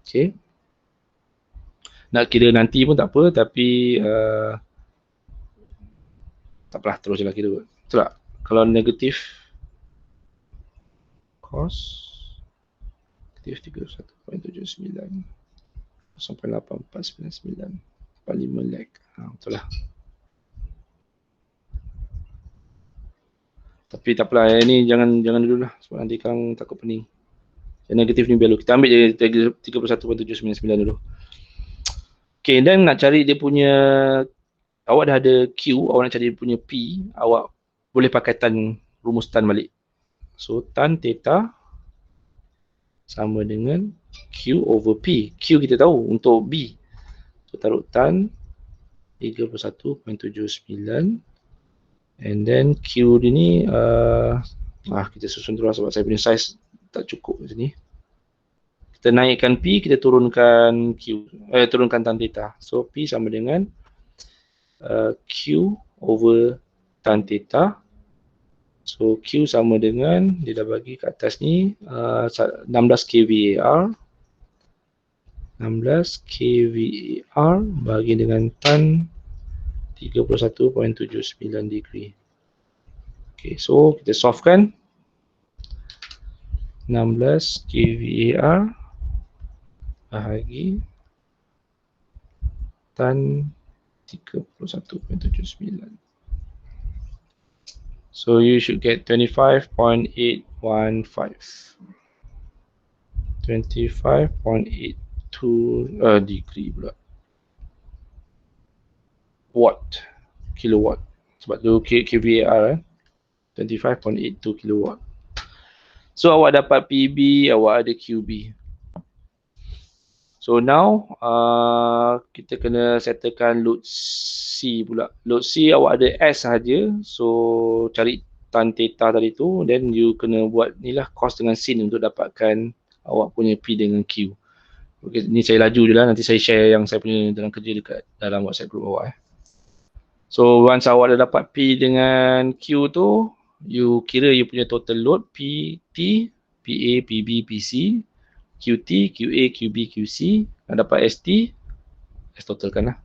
Okay. Nak kira nanti pun tak apa, tapi tak apalah, terus je lah kira. Betul tak? Kalau negatif cos negatif 31.79 0.8499 45 lag. Betul lah. Tapi tak apalah, ni jangan dulu lah, sebab nanti kang takut pening. Yang negatif ni biar dulu. Kita ambil je 31.799 dulu. Okay, dan nak cari dia punya awak dah ada Q, awak nak cari punya P, awak boleh pakai rumus tan balik. So tan theta sama dengan Q over P. Q kita tahu untuk B. So taruh tan 31.79 and then Q dia ni kita susun terus sebab saya punya size tak cukup macam ni. Kita naikkan P, kita turunkan Q, turunkan tan theta. So P sama dengan Q over tan theta. So Q sama dengan, dia dah bagi kat atas ni 16 kVAR. 16 kVAR bagi dengan tan 31.79 degree. Okay, so kita solve kan. 16 kVAR bahagi tan 31.79. So you should get 25.815. 25.82 degree pula. Watt, kilowatt. Sebab tu kVAR 25.82 kilowatt. So awak dapat PB, awak ada QB. So now kita kena settlekan load C pula. Load C awak ada S sahaja. So cari tan theta tadi tu, then you kena buat ni lah cos dengan sin untuk dapatkan awak punya P dengan Q. Okay, ni saya laju je lah, nanti saya share yang saya punya dalam kerja dekat dalam WhatsApp group awak. So once awak dah dapat P dengan Q tu, you kira you punya total load PT, PA, PB, PC, QT, QA, QB, QC. Nak dapat ST, let's totalkan lah.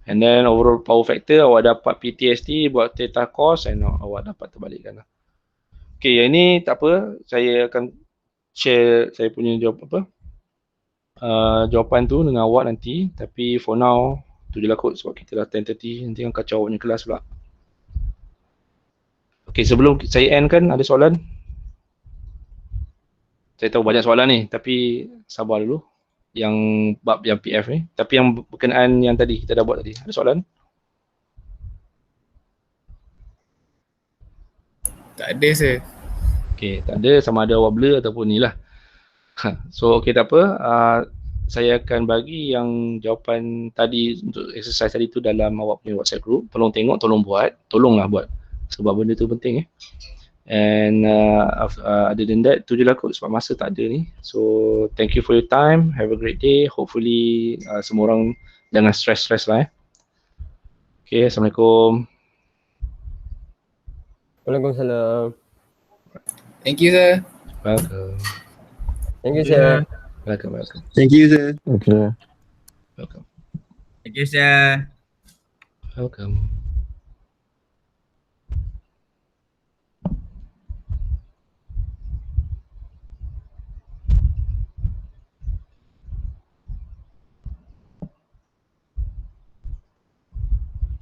And then overall power factor awak dapat PTST buat theta cos and awak dapat terbalikkan lah. Okay, yang ni tak apa, saya akan share saya punya jawapan tu dengan awak nanti. Tapi for now, tu je lah kot sebab kita dah 10:30, nanti akan kacau awak punya kelas pula. Okay, sebelum saya end kan, ada soalan? Saya tahu banyak soalan ni, tapi sabar dulu. Yang bab yang PF ni. Tapi yang berkenaan yang tadi, kita dah buat tadi. Ada soalan? Tak ada sir. Okay, tak ada, sama ada awak blur ataupun ni lah. So, okay, tak apa. Saya akan bagi yang jawapan tadi untuk exercise tadi tu dalam awak punya WhatsApp group. Tolong tengok, tolong buat. Tolonglah buat. Sebab benda tu penting And other than that, tu je lah kot sebab masa tak ada ni. So, thank you for your time. Have a great day. Hopefully, semua orang jangan stress-stress lah Okay, Assalamualaikum. Waalaikumsalam. Thank you sir. Welcome. Thank you sir. Welcome. Thank you sir. Welcome. Thank you sir. Welcome.